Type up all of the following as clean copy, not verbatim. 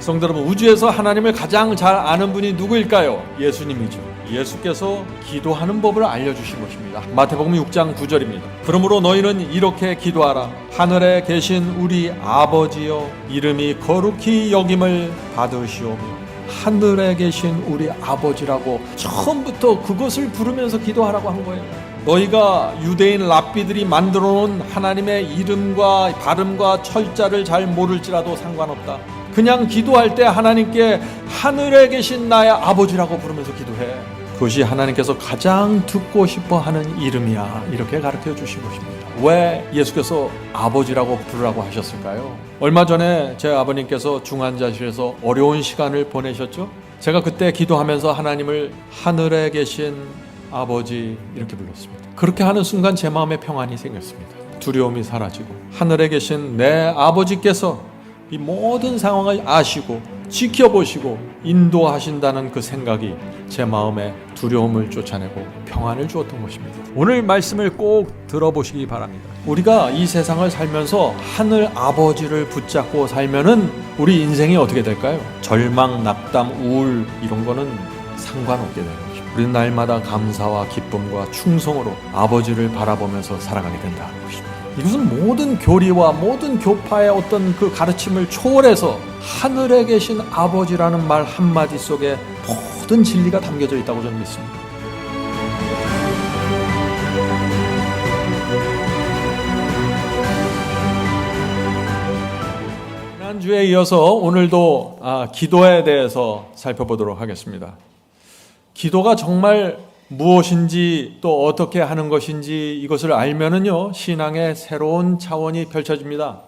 성도 여러분, 우주에서 하나님을 가장 잘 아는 분이 누구일까요? 예수님이죠. 예수께서 기도하는 법을 알려주신 것입니다. 마태복음 6장 9절입니다. 그러므로 너희는 이렇게 기도하라. 하늘에 계신 우리 아버지여, 이름이 거룩히 여김을 받으시오며. 하늘에 계신 우리 아버지라고 처음부터 그것을 부르면서 기도하라고 한 거예요. 너희가 유대인 랍비들이 만들어 놓은 하나님의 이름과 발음과 철자를 잘 모를지라도 상관없다. 그냥 기도할 때 하나님께 하늘에 계신 나의 아버지라고 부르면서 기도해. 그것이 하나님께서 가장 듣고 싶어 하는 이름이야. 이렇게 가르쳐 주신 것입니다. 왜 예수께서 아버지라고 부르라고 하셨을까요? 얼마 전에 제 아버님께서 중환자실에서 어려운 시간을 보내셨죠? 제가 그때 기도하면서 하나님을 하늘에 계신 아버지 이렇게 불렀습니다. 그렇게 하는 순간 제 마음에 평안이 생겼습니다. 두려움이 사라지고 하늘에 계신 내 아버지께서 이 모든 상황을 아시고 지켜보시고 인도하신다는 그 생각이 제 마음에 두려움을 쫓아내고 평안을 주었던 것입니다. 오늘 말씀을 꼭 들어보시기 바랍니다. 우리가 이 세상을 살면서 하늘 아버지를 붙잡고 살면은 우리 인생이 어떻게 될까요? 절망, 낙담, 우울 이런 거는 상관없게 되는 것입니다. 우리는 날마다 감사와 기쁨과 충성으로 아버지를 바라보면서 살아가게 된다는 것입니다. 이것은 모든 교리와 모든 교파의 어떤 그 가르침을 초월해서 하늘에 계신 아버지라는 말 한마디 속에 모든 진리가 담겨져 있다고 저는 믿습니다. 지난주에 이어서 오늘도 기도에 대해서 살펴보도록 하겠습니다. 기도가 정말 무엇인지 또 어떻게 하는 것인지 이것을 알면은요, 신앙의 새로운 차원이 펼쳐집니다.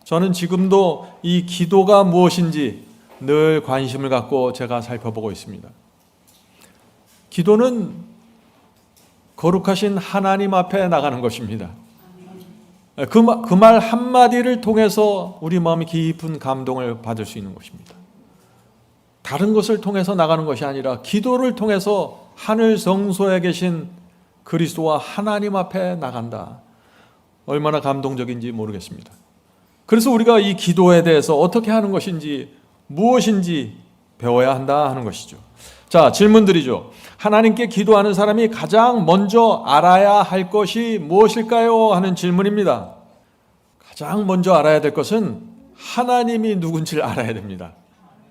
저는 지금도 이 기도가 무엇인지 늘 관심을 갖고 제가 살펴보고 있습니다. 기도는 거룩하신 하나님 앞에 나가는 것입니다. 그 말 한마디를 통해서 우리 마음이 깊은 감동을 받을 수 있는 것입니다. 다른 것을 통해서 나가는 것이 아니라 기도를 통해서 하늘 성소에 계신 그리스도와 하나님 앞에 나간다. 얼마나 감동적인지 모르겠습니다. 그래서 우리가 이 기도에 대해서 어떻게 하는 것인지 무엇인지 배워야 한다 하는 것이죠. 자, 질문 드리죠. 하나님께 기도하는 사람이 가장 먼저 알아야 할 것이 무엇일까요? 하는 질문입니다. 가장 먼저 알아야 될 것은 하나님이 누군지를 알아야 됩니다.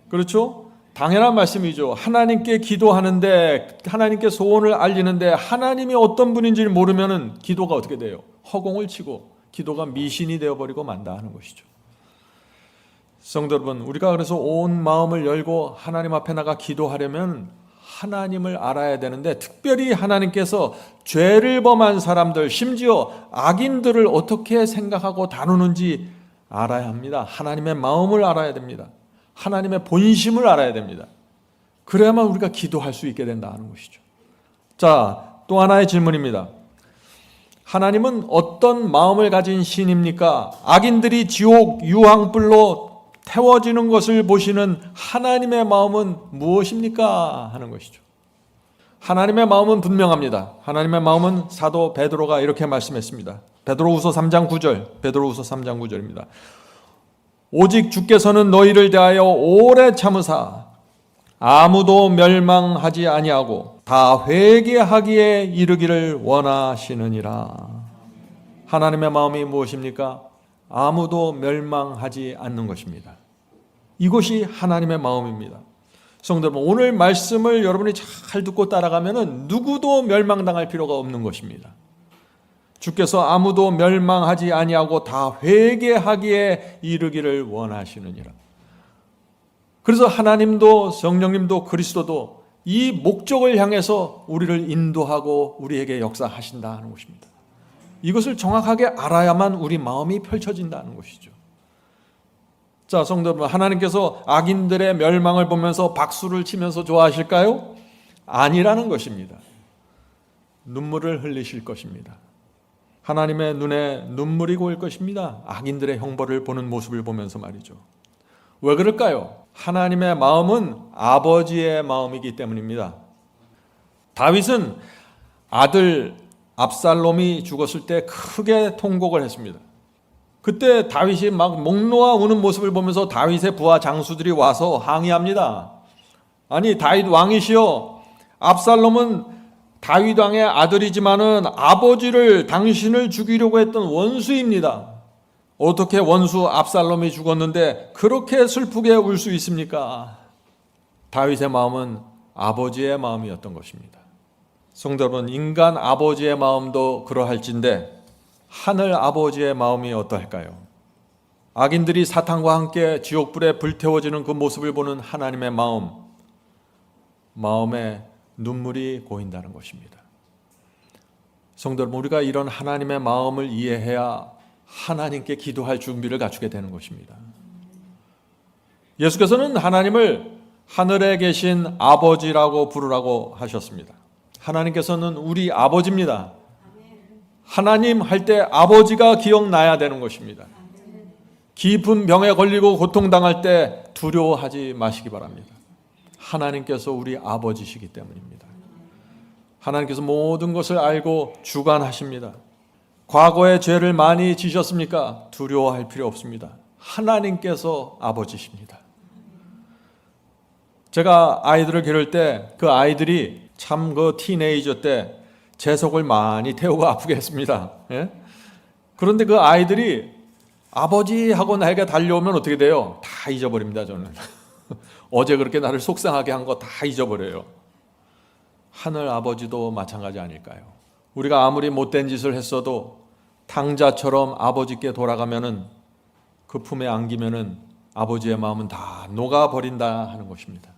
그렇죠? 당연한 말씀이죠. 하나님께 기도하는데, 하나님께 소원을 알리는데 하나님이 어떤 분인지를 모르면 기도가 어떻게 돼요? 허공을 치고 기도가 미신이 되어버리고 만다 하는 것이죠. 성도 여러분, 우리가 그래서 온 마음을 열고 하나님 앞에 나가 기도하려면 하나님을 알아야 되는데, 특별히 하나님께서 죄를 범한 사람들, 심지어 악인들을 어떻게 생각하고 다루는지 알아야 합니다. 하나님의 마음을 알아야 됩니다. 하나님의 본심을 알아야 됩니다. 그래야만 우리가 기도할 수 있게 된다는 것이죠. 자, 또 하나의 질문입니다. 하나님은 어떤 마음을 가진 신입니까? 악인들이 지옥 유황불로 태워지는 것을 보시는 하나님의 마음은 무엇입니까? 하는 것이죠. 하나님의 마음은 분명합니다. 하나님의 마음은 사도 베드로가 이렇게 말씀했습니다. 베드로후서 3장 9절, 베드로후서 3장 9절입니다. 오직 주께서는 너희를 대하여 오래 참으사 아무도 멸망하지 아니하고 다 회개하기에 이르기를 원하시느니라. 하나님의 마음이 무엇입니까? 아무도 멸망하지 않는 것입니다. 이것이 하나님의 마음입니다. 성도 여러분, 오늘 말씀을 여러분이 잘 듣고 따라가면은 누구도 멸망당할 필요가 없는 것입니다. 주께서 아무도 멸망하지 아니하고 다 회개하기에 이르기를 원하시느니라. 그래서 하나님도 성령님도 그리스도도 이 목적을 향해서 우리를 인도하고 우리에게 역사하신다 하는 것입니다. 이것을 정확하게 알아야만 우리 마음이 펼쳐진다는 것이죠. 자, 성도 여러분, 하나님께서 악인들의 멸망을 보면서 박수를 치면서 좋아하실까요? 아니라는 것입니다. 눈물을 흘리실 것입니다. 하나님의 눈에 눈물이 고일 것입니다. 악인들의 형벌을 보는 모습을 보면서 말이죠. 왜 그럴까요? 하나님의 마음은 아버지의 마음이기 때문입니다. 다윗은 아들 압살롬이 죽었을 때 크게 통곡을 했습니다. 그때 다윗이 막 목 놓아 우는 모습을 보면서 다윗의 부하 장수들이 와서 항의합니다. 아니 다윗 왕이시여, 압살롬은 다윗 왕의 아들이지만은 아버지를 당신을 죽이려고 했던 원수입니다. 어떻게 원수 압살롬이 죽었는데 그렇게 슬프게 울 수 있습니까? 다윗의 마음은 아버지의 마음이었던 것입니다. 성도 여러분, 인간 아버지의 마음도 그러할진데 하늘 아버지의 마음이 어떠할까요? 악인들이 사탄과 함께 지옥불에 불태워지는 그 모습을 보는 하나님의 마음에 눈물이 고인다는 것입니다. 성도 여러분, 우리가 이런 하나님의 마음을 이해해야 하나님께 기도할 준비를 갖추게 되는 것입니다. 예수께서는 하나님을 하늘에 계신 아버지라고 부르라고 하셨습니다. 하나님께서는 우리 아버지입니다. 하나님 할 때 아버지가 기억나야 되는 것입니다. 깊은 병에 걸리고 고통당할 때 두려워하지 마시기 바랍니다. 하나님께서 우리 아버지시기 때문입니다. 하나님께서 모든 것을 알고 주관하십니다. 과거에 죄를 많이 지셨습니까? 두려워할 필요 없습니다. 하나님께서 아버지십니다. 제가 아이들을 기를 때 그 아이들이 참 그 티네이저 때 재석을 많이 태우고 아프게 했습니다. 예? 그런데 그 아이들이 아버지 하고 나에게 달려오면 어떻게 돼요? 다 잊어버립니다. 저는 어제 그렇게 나를 속상하게 한 거 다 잊어버려요. 하늘 아버지도 마찬가지 아닐까요? 우리가 아무리 못된 짓을 했어도 탕자처럼 아버지께 돌아가면은 그 품에 안기면은 아버지의 마음은 다 녹아버린다 하는 것입니다.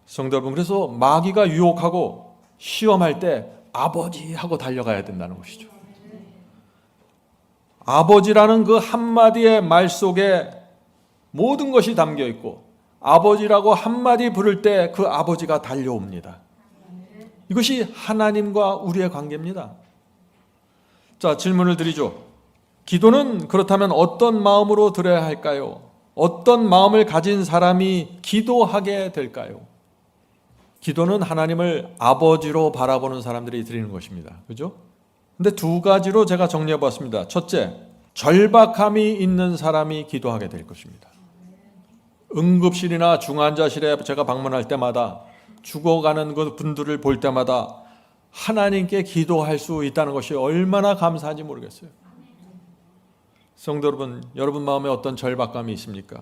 성도 여러분, 그래서 마귀가 유혹하고 시험할 때 아버지 하고 달려가야 된다는 것이죠. 아버지라는 그 한마디의 말 속에 모든 것이 담겨 있고 아버지라고 한마디 부를 때 그 아버지가 달려옵니다. 이것이 하나님과 우리의 관계입니다. 자, 질문을 드리죠. 기도는 그렇다면 어떤 마음으로 드려야 할까요? 어떤 마음을 가진 사람이 기도하게 될까요? 기도는 하나님을 아버지로 바라보는 사람들이 드리는 것입니다. 그죠? 근데 두 가지로 제가 정리해 봤습니다. 첫째, 절박함이 있는 사람이 기도하게 될 것입니다. 응급실이나 중환자실에 제가 방문할 때마다 죽어가는 그 분들을 볼 때마다 하나님께 기도할 수 있다는 것이 얼마나 감사한지 모르겠어요. 성도 여러분, 여러분 마음에 어떤 절박감이 있습니까?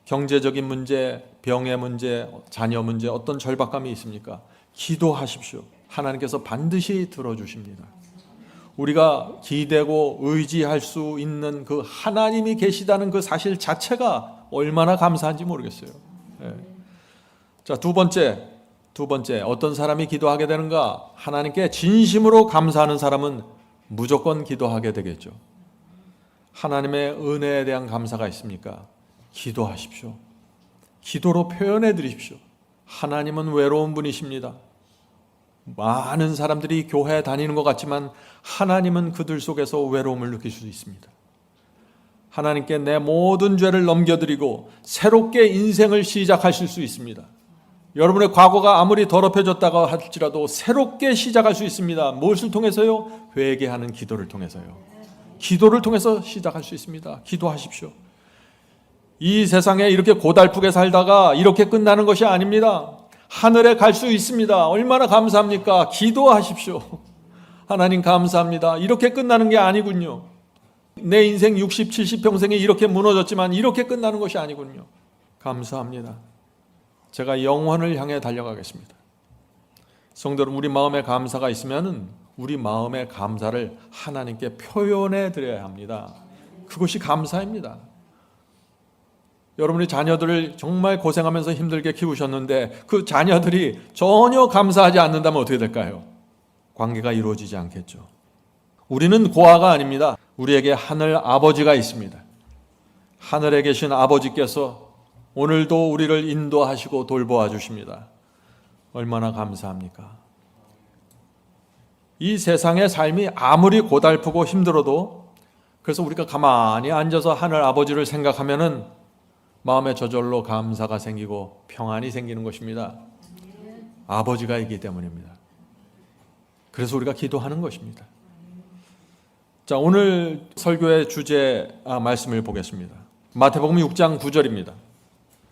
경제적인 문제, 병의 문제, 자녀 문제, 어떤 절박감이 있습니까? 기도하십시오. 하나님께서 반드시 들어주십니다. 우리가 기대고 의지할 수 있는 그 하나님이 계시다는 그 사실 자체가 얼마나 감사한지 모르겠어요. 네. 자, 두 번째, 어떤 사람이 기도하게 되는가? 하나님께 진심으로 감사하는 사람은 무조건 기도하게 되겠죠. 하나님의 은혜에 대한 감사가 있습니까? 기도하십시오. 기도로 표현해 드리십시오. 하나님은 외로운 분이십니다. 많은 사람들이 교회에 다니는 것 같지만 하나님은 그들 속에서 외로움을 느낄 수 있습니다. 하나님께 내 모든 죄를 넘겨드리고 새롭게 인생을 시작하실 수 있습니다. 여러분의 과거가 아무리 더럽혀졌다고 할지라도 새롭게 시작할 수 있습니다. 무엇을 통해서요? 회개하는 기도를 통해서요. 기도를 통해서 시작할 수 있습니다. 기도하십시오. 이 세상에 이렇게 고달프게 살다가 이렇게 끝나는 것이 아닙니다. 하늘에 갈 수 있습니다. 얼마나 감사합니까? 기도하십시오. 하나님 감사합니다. 이렇게 끝나는 게 아니군요. 내 인생 60, 70평생이 이렇게 무너졌지만 이렇게 끝나는 것이 아니군요. 감사합니다. 제가 영원을 향해 달려가겠습니다. 성도 여러분, 우리 마음에 감사가 있으면 우리 마음의 감사를 하나님께 표현해 드려야 합니다. 그것이 감사입니다. 여러분이 자녀들을 정말 고생하면서 힘들게 키우셨는데 그 자녀들이 전혀 감사하지 않는다면 어떻게 될까요? 관계가 이루어지지 않겠죠. 우리는 고아가 아닙니다. 우리에게 하늘 아버지가 있습니다. 하늘에 계신 아버지께서 오늘도 우리를 인도하시고 돌보아 주십니다. 얼마나 감사합니까? 이 세상의 삶이 아무리 고달프고 힘들어도 그래서 우리가 가만히 앉아서 하늘 아버지를 생각하면은 마음의 저절로 감사가 생기고 평안이 생기는 것입니다. 아버지가 있기 때문입니다. 그래서 우리가 기도하는 것입니다. 자, 오늘 설교의 주제 말씀을 보겠습니다. 마태복음 6장 9절입니다.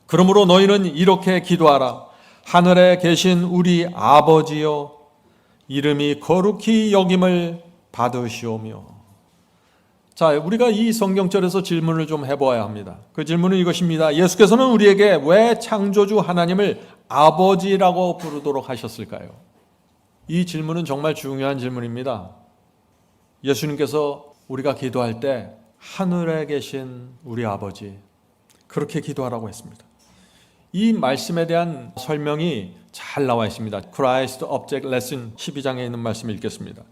그러므로 너희는 이렇게 기도하라. 하늘에 계신 우리 아버지여, 이름이 거룩히 여김을 받으시오며. 자, 우리가 이 성경절에서 질문을 좀 해보아야 합니다. 그 질문은 이것입니다. 예수께서는 우리에게 왜 창조주 하나님을 아버지라고 부르도록 하셨을까요? 이 질문은 정말 중요한 질문입니다. 예수님께서 우리가 기도할 때 하늘에 계신 우리 아버지, 그렇게 기도하라고 했습니다. 이 말씀에 대한 설명이 잘 나와 있습니다. Christ Object Lesson 12장에 있는 말씀을 읽겠습니다.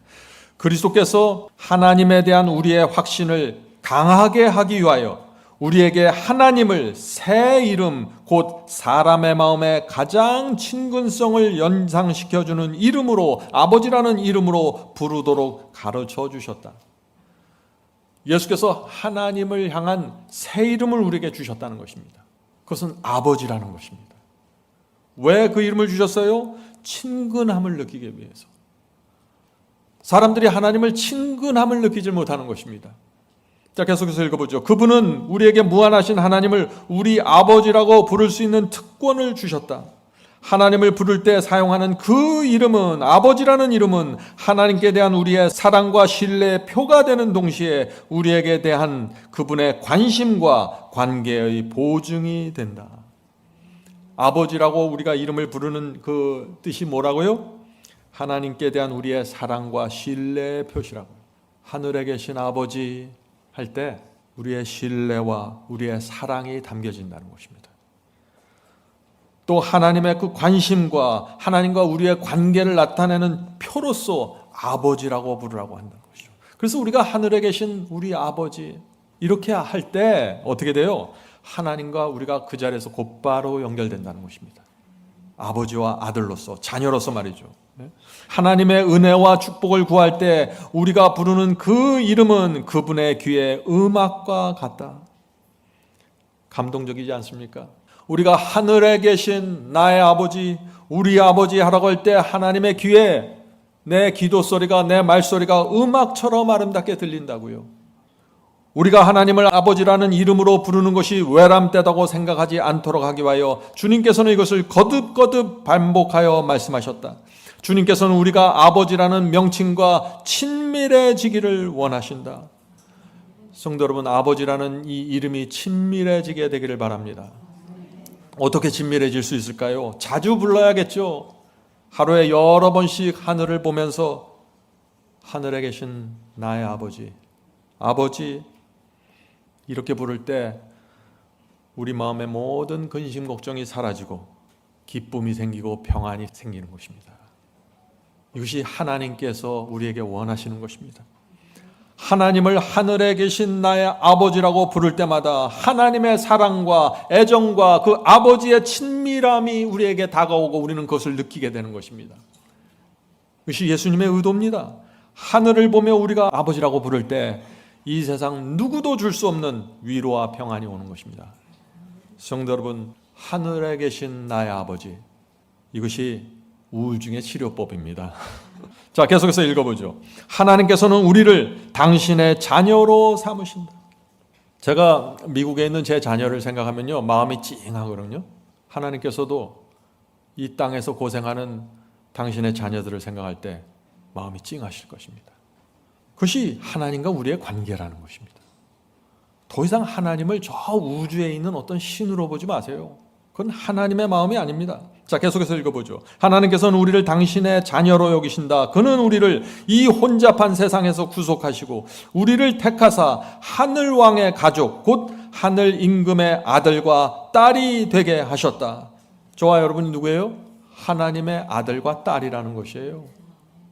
그리스도께서 하나님에 대한 우리의 확신을 강하게 하기 위하여 우리에게 하나님을 새 이름, 곧 사람의 마음에 가장 친근성을 연상시켜주는 이름으로, 아버지라는 이름으로 부르도록 가르쳐 주셨다. 예수께서 하나님을 향한 새 이름을 우리에게 주셨다는 것입니다. 그것은 아버지라는 것입니다. 왜 그 이름을 주셨어요? 친근함을 느끼기 위해서. 사람들이 하나님을 친근함을 느끼지 못하는 것입니다. 자, 계속해서 읽어보죠. 그분은 우리에게 무한하신 하나님을 우리 아버지라고 부를 수 있는 특권을 주셨다. 하나님을 부를 때 사용하는 그 이름은, 아버지라는 이름은 하나님께 대한 우리의 사랑과 신뢰의 표가 되는 동시에 우리에게 대한 그분의 관심과 관계의 보증이 된다. 아버지라고 우리가 이름을 부르는 그 뜻이 뭐라고요? 하나님께 대한 우리의 사랑과 신뢰의 표시라고요. 하늘에 계신 아버지 할 때 우리의 신뢰와 우리의 사랑이 담겨진다는 것입니다. 또 하나님의 그 관심과 하나님과 우리의 관계를 나타내는 표로서 아버지라고 부르라고 한다는 것이죠. 그래서 우리가 하늘에 계신 우리 아버지 이렇게 할 때 어떻게 돼요? 하나님과 우리가 그 자리에서 곧바로 연결된다는 것입니다. 아버지와 아들로서, 자녀로서 말이죠. 하나님의 은혜와 축복을 구할 때 우리가 부르는 그 이름은 그분의 귀에 음악과 같다. 감동적이지 않습니까? 우리가 하늘에 계신 나의 아버지, 우리 아버지 하라고 할 때 하나님의 귀에 내 기도 소리가, 내 말소리가 음악처럼 아름답게 들린다고요. 우리가 하나님을 아버지라는 이름으로 부르는 것이 외람되다고 생각하지 않도록 하기 위하여 주님께서는 이것을 거듭거듭 반복하여 말씀하셨다. 주님께서는 우리가 아버지라는 명칭과 친밀해지기를 원하신다. 성도 여러분, 아버지라는 이 이름이 친밀해지게 되기를 바랍니다. 어떻게 친밀해질 수 있을까요? 자주 불러야겠죠. 하루에 여러 번씩 하늘을 보면서 하늘에 계신 나의 아버지, 아버지 이렇게 부를 때 우리 마음의 모든 근심 걱정이 사라지고 기쁨이 생기고 평안이 생기는 것입니다. 이것이 하나님께서 우리에게 원하시는 것입니다. 하나님을 하늘에 계신 나의 아버지라고 부를 때마다 하나님의 사랑과 애정과 그 아버지의 친밀함이 우리에게 다가오고 우리는 그것을 느끼게 되는 것입니다. 이것이 예수님의 의도입니다. 하늘을 보며 우리가 아버지라고 부를 때 이 세상 누구도 줄 수 없는 위로와 평안이 오는 것입니다. 성도 여러분, 하늘에 계신 나의 아버지, 이것이 우울증의 치료법입니다. 자, 계속해서 읽어보죠. 하나님께서는 우리를 당신의 자녀로 삼으신다. 제가 미국에 있는 제 자녀를 생각하면요, 마음이 찡하거든요. 하나님께서도 이 땅에서 고생하는 당신의 자녀들을 생각할 때 마음이 찡하실 것입니다. 그것이 하나님과 우리의 관계라는 것입니다. 더 이상 하나님을 저 우주에 있는 어떤 신으로 보지 마세요. 그건 하나님의 마음이 아닙니다. 자, 계속해서 읽어보죠. 하나님께서는 우리를 당신의 자녀로 여기신다. 그는 우리를 이 혼잡한 세상에서 구속하시고 우리를 택하사 하늘왕의 가족, 곧 하늘 임금의 아들과 딸이 되게 하셨다. 저와 여러분이 누구예요? 하나님의 아들과 딸이라는 것이에요.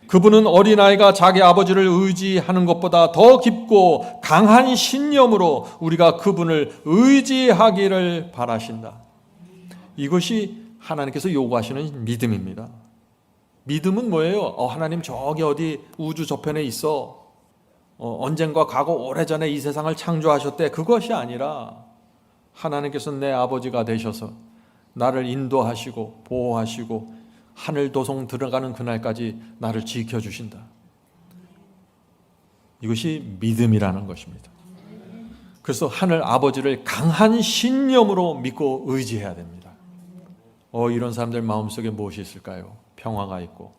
그분은 어린아이가 자기 아버지를 의지하는 것보다 더 깊고 강한 신념으로 우리가 그분을 의지하기를 바라신다. 이것이 하나님께서 요구하시는 믿음입니다. 믿음은 뭐예요? 하나님 저기 어디 우주 저편에 있어. 언젠가 과거 오래전에 이 세상을 창조하셨대. 그것이 아니라 하나님께서 내 아버지가 되셔서 나를 인도하시고 보호하시고 하늘 도성 들어가는 그날까지 나를 지켜주신다. 이것이 믿음이라는 것입니다. 그래서 하늘 아버지를 강한 신념으로 믿고 의지해야 됩니다. 이런 사람들 마음속에 무엇이 있을까요? 평화가 있고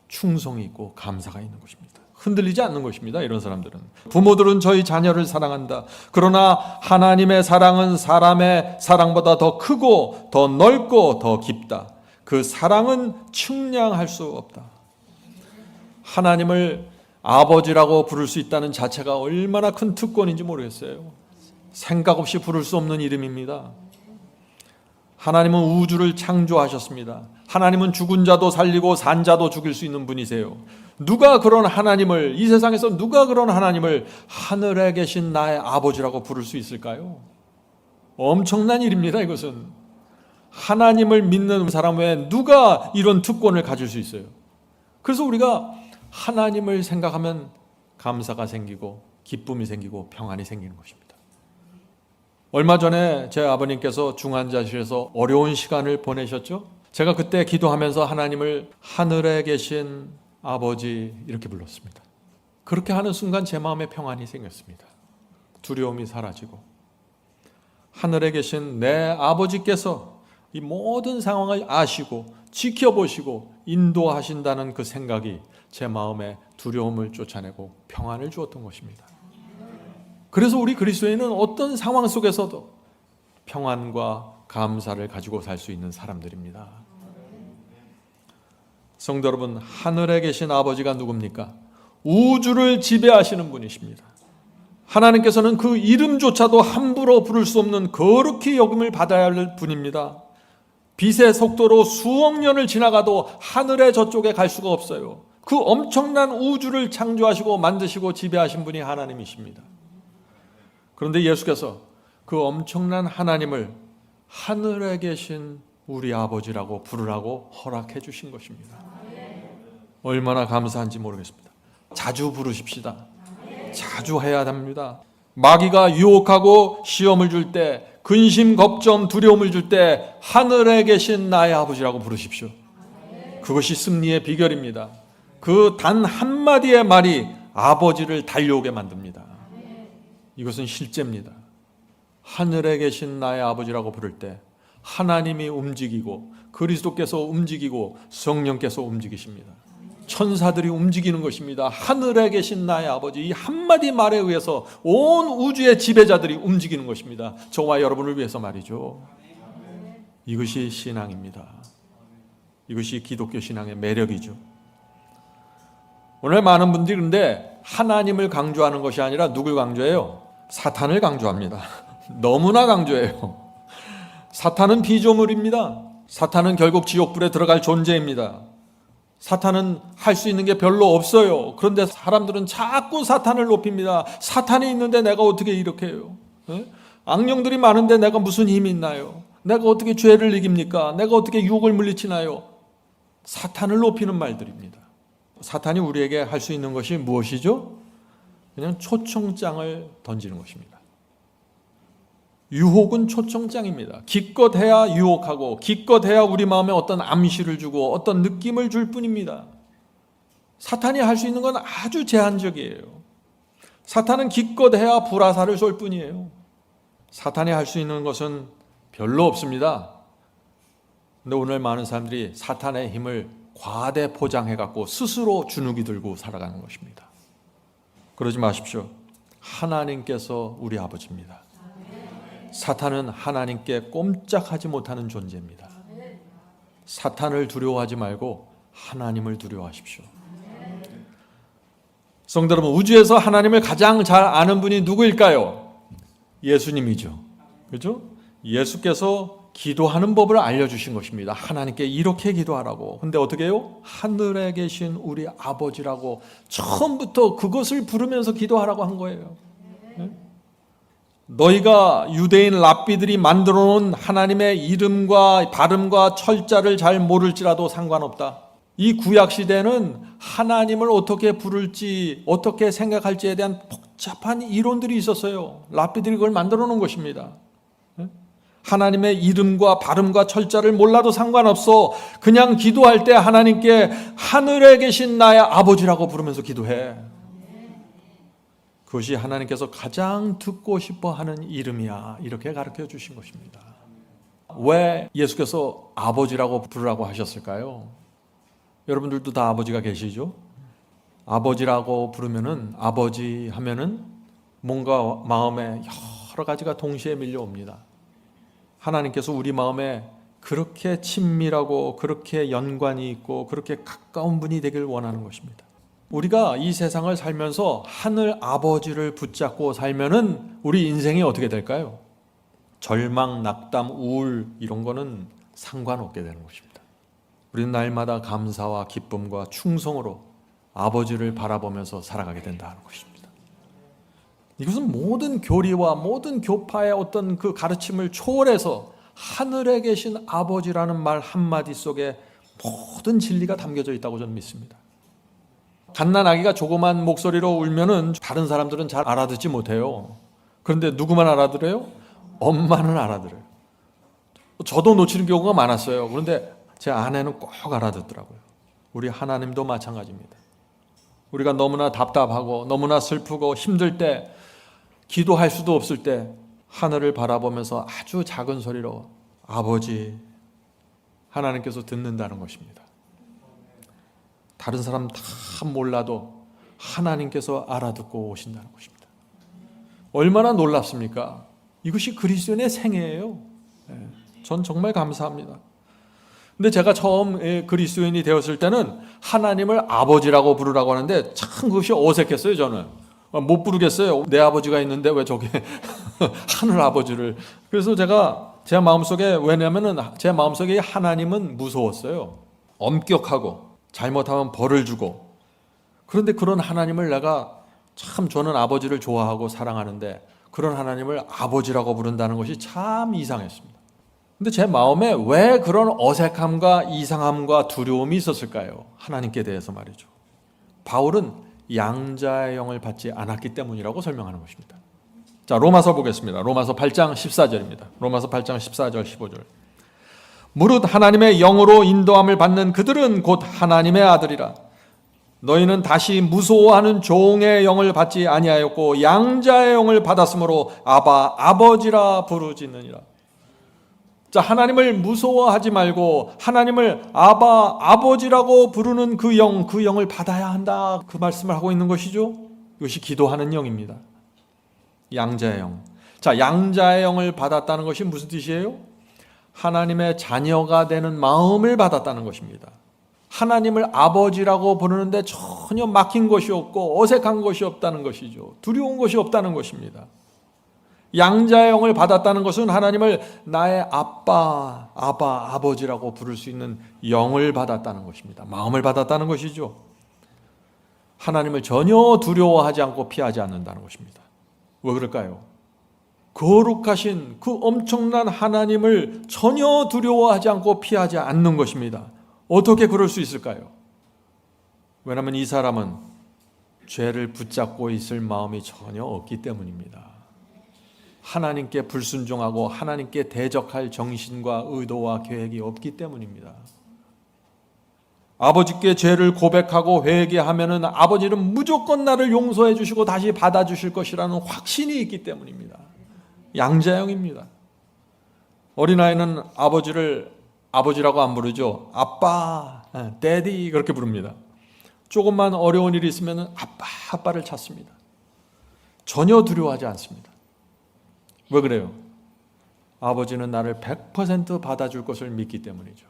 충성이 있고 감사가 있는 것입니다. 흔들리지 않는 것입니다. 이런 사람들은. 부모들은 저희 자녀를 사랑한다. 그러나 하나님의 사랑은 사람의 사랑보다 더 크고 더 넓고 더 깊다. 그 사랑은 측량할 수 없다. 하나님을 아버지라고 부를 수 있다는 자체가 얼마나 큰 특권인지 모르겠어요. 생각 없이 부를 수 없는 이름입니다. 하나님은 우주를 창조하셨습니다. 하나님은 죽은 자도 살리고 산 자도 죽일 수 있는 분이세요. 누가 그런 하나님을, 이 세상에서 누가 그런 하나님을 하늘에 계신 나의 아버지라고 부를 수 있을까요? 엄청난 일입니다. 이것은 하나님을 믿는 사람 외에 누가 이런 특권을 가질 수 있어요? 그래서 우리가 하나님을 생각하면 감사가 생기고 기쁨이 생기고 평안이 생기는 것입니다. 얼마 전에 제 아버님께서 중환자실에서 어려운 시간을 보내셨죠? 제가 그때 기도하면서 하나님을 하늘에 계신 아버지 이렇게 불렀습니다. 그렇게 하는 순간 제 마음에 평안이 생겼습니다. 두려움이 사라지고 하늘에 계신 내 아버지께서 이 모든 상황을 아시고 지켜보시고 인도하신다는 그 생각이 제 마음에 두려움을 쫓아내고 평안을 주었던 것입니다. 그래서 우리 그리스도인은 어떤 상황 속에서도 평안과 감사를 가지고 살 수 있는 사람들입니다. 성도 여러분, 하늘에 계신 아버지가 누굽니까? 우주를 지배하시는 분이십니다. 하나님께서는 그 이름조차도 함부로 부를 수 없는 거룩히 여김을 받아야 할 분입니다. 빛의 속도로 수억 년을 지나가도 하늘의 저쪽에 갈 수가 없어요. 그 엄청난 우주를 창조하시고 만드시고 지배하신 분이 하나님이십니다. 그런데 예수께서 그 엄청난 하나님을 하늘에 계신 우리 아버지라고 부르라고 허락해 주신 것입니다. 얼마나 감사한지 모르겠습니다. 자주 부르십시다. 자주 해야 합니다. 마귀가 유혹하고 시험을 줄 때, 근심, 걱정, 두려움을 줄 때 하늘에 계신 나의 아버지라고 부르십시오. 그것이 승리의 비결입니다. 그 단 한마디의 말이 아버지를 달려오게 만듭니다. 이것은 실제입니다. 하늘에 계신 나의 아버지라고 부를 때 하나님이 움직이고 그리스도께서 움직이고 성령께서 움직이십니다. 천사들이 움직이는 것입니다. 하늘에 계신 나의 아버지, 이 한마디 말에 의해서 온 우주의 지배자들이 움직이는 것입니다. 저와 여러분을 위해서 말이죠. 이것이 신앙입니다. 이것이 기독교 신앙의 매력이죠. 오늘 많은 분들이 그런데 하나님을 강조하는 것이 아니라 누굴 강조해요? 사탄을 강조합니다. 너무나 강조해요. 사탄은 피조물입니다. 사탄은 결국 지옥불에 들어갈 존재입니다. 사탄은 할 수 있는 게 별로 없어요. 그런데 사람들은 자꾸 사탄을 높입니다. 사탄이 있는데 내가 어떻게 이렇게 해요? 악령들이 많은데 내가 무슨 힘이 있나요? 내가 어떻게 죄를 이깁니까? 내가 어떻게 유혹을 물리치나요? 사탄을 높이는 말들입니다. 사탄이 우리에게 할 수 있는 것이 무엇이죠? 그냥 초청장을 던지는 것입니다. 유혹은 초청장입니다. 기껏해야 유혹하고 기껏해야 우리 마음에 어떤 암시를 주고 어떤 느낌을 줄 뿐입니다. 사탄이 할 수 있는 건 아주 제한적이에요. 사탄은 기껏해야 불화살을 쏠 뿐이에요. 사탄이 할 수 있는 것은 별로 없습니다. 근데 오늘 많은 사람들이 사탄의 힘을 과대 포장해갖고 스스로 주눅이 들고 살아가는 것입니다. 그러지 마십시오. 하나님께서 우리 아버지입니다. 사탄은 하나님께 꼼짝하지 못하는 존재입니다. 사탄을 두려워하지 말고 하나님을 두려워하십시오. 성도 여러분, 우주에서 하나님을 가장 잘 아는 분이 누구일까요? 예수님이죠. 그렇죠? 예수께서 기도하는 법을 알려주신 것입니다. 하나님께 이렇게 기도하라고. 근데 어떻게 해요? 하늘에 계신 우리 아버지라고 처음부터 그것을 부르면서 기도하라고 한 거예요. 너희가 유대인 랍비들이 만들어 놓은 하나님의 이름과 발음과 철자를 잘 모를지라도 상관없다. 이 구약 시대는 하나님을 어떻게 부를지 어떻게 생각할지에 대한 복잡한 이론들이 있었어요. 랍비들이 그걸 만들어 놓은 것입니다. 하나님의 이름과 발음과 철자를 몰라도 상관없어. 그냥 기도할 때 하나님께 하늘에 계신 나의 아버지라고 부르면서 기도해. 그것이 하나님께서 가장 듣고 싶어 하는 이름이야. 이렇게 가르쳐 주신 것입니다. 왜 예수께서 아버지라고 부르라고 하셨을까요? 여러분들도 다 아버지가 계시죠? 아버지라고 부르면은, 아버지 하면은 뭔가 마음에 여러 가지가 동시에 밀려옵니다. 하나님께서 우리 마음에 그렇게 친밀하고 그렇게 연관이 있고 그렇게 가까운 분이 되길 원하는 것입니다. 우리가 이 세상을 살면서 하늘 아버지를 붙잡고 살면은 우리 인생이 어떻게 될까요? 절망, 낙담, 우울 이런 거는 상관없게 되는 것입니다. 우리는 날마다 감사와 기쁨과 충성으로 아버지를 바라보면서 살아가게 된다는 것입니다. 이것은 모든 교리와 모든 교파의 어떤 그 가르침을 초월해서 하늘에 계신 아버지라는 말 한마디 속에 모든 진리가 담겨져 있다고 저는 믿습니다. 갓난아기가 조그만 목소리로 울면은 다른 사람들은 잘 알아듣지 못해요. 그런데 누구만 알아들어요? 엄마는 알아들어요. 저도 놓치는 경우가 많았어요. 그런데 제 아내는 꼭 알아듣더라고요. 우리 하나님도 마찬가지입니다. 우리가 너무나 답답하고 너무나 슬프고 힘들 때, 기도할 수도 없을 때 하늘을 바라보면서 아주 작은 소리로 아버지, 하나님께서 듣는다는 것입니다. 다른 사람 다 몰라도 하나님께서 알아듣고 오신다는 것입니다. 얼마나 놀랍습니까? 이것이 그리스도인의 생애예요. 전 정말 감사합니다. 근데 제가 처음 그리스도인이 되었을 때는 하나님을 아버지라고 부르라고 하는데 참 그것이 어색했어요. 저는 못 부르겠어요. 내 아버지가 있는데 왜 저게 하늘 아버지를. 그래서 제가 제 마음속에, 왜냐하면 제 마음속에 하나님은 무서웠어요. 엄격하고 잘못하면 벌을 주고. 그런데 그런 하나님을 내가 참, 저는 아버지를 좋아하고 사랑하는데 그런 하나님을 아버지라고 부른다는 것이 참 이상했습니다. 근데 제 마음에 왜 그런 어색함과 이상함과 두려움이 있었을까요? 하나님께 대해서 말이죠. 바울은 양자의 영을 받지 않았기 때문이라고 설명하는 것입니다. 자, 로마서 보겠습니다. 로마서 8장 14절입니다. 로마서 8장 14절 15절. 무릇 하나님의 영으로 인도함을 받는 그들은 곧 하나님의 아들이라. 너희는 다시 무서워하는 종의 영을 받지 아니하였고 양자의 영을 받았으므로 아바, 아버지라 부르짖느니라. 자, 하나님을 무서워하지 말고 하나님을 아바, 아버지라고 부르는 그 영을 받아야 한다. 그 말씀을 하고 있는 것이죠. 이것이 기도하는 영입니다. 양자의 영. 자, 양자의 영을 받았다는 것이 무슨 뜻이에요? 하나님의 자녀가 되는 마음을 받았다는 것입니다. 하나님을 아버지라고 부르는데 전혀 막힌 것이 없고 어색한 것이 없다는 것이죠. 두려운 것이 없다는 것입니다. 양자의 영을 받았다는 것은 하나님을 나의 아빠, 아바, 아버지라고 부를 수 있는 영을 받았다는 것입니다. 마음을 받았다는 것이죠. 하나님을 전혀 두려워하지 않고 피하지 않는다는 것입니다. 왜 그럴까요? 거룩하신 그 엄청난 하나님을 전혀 두려워하지 않고 피하지 않는 것입니다. 어떻게 그럴 수 있을까요? 왜냐하면 이 사람은 죄를 붙잡고 있을 마음이 전혀 없기 때문입니다. 하나님께 불순종하고 하나님께 대적할 정신과 의도와 계획이 없기 때문입니다. 아버지께 죄를 고백하고 회개하면은 아버지는 무조건 나를 용서해 주시고 다시 받아주실 것이라는 확신이 있기 때문입니다. 양자형입니다. 어린아이는 아버지를 아버지라고 안 부르죠. 아빠, 데디 그렇게 부릅니다. 조금만 어려운 일이 있으면 아빠를 찾습니다. 전혀 두려워하지 않습니다. 왜 그래요? 아버지는 나를 100% 받아줄 것을 믿기 때문이죠.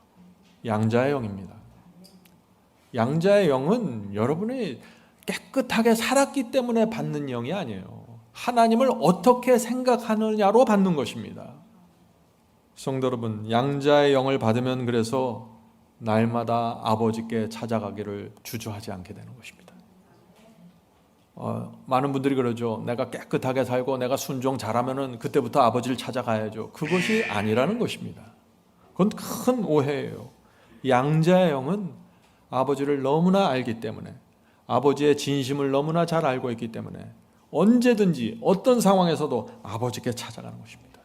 양자의 영입니다. 양자의 영은 여러분이 깨끗하게 살았기 때문에 받는 영이 아니에요. 하나님을 어떻게 생각하느냐로 받는 것입니다. 성도 여러분, 양자의 영을 받으면 그래서 날마다 아버지께 찾아가기를 주저하지 않게 되는 것입니다. 많은 분들이 그러죠. 내가 깨끗하게 살고 내가 순종 잘하면은 그때부터 아버지를 찾아가야죠. 그것이 아니라는 것입니다. 그건 큰 오해예요. 양자의 영은 아버지를 너무나 알기 때문에, 아버지의 진심을 너무나 잘 알고 있기 때문에 언제든지 어떤 상황에서도 아버지께 찾아가는 것입니다.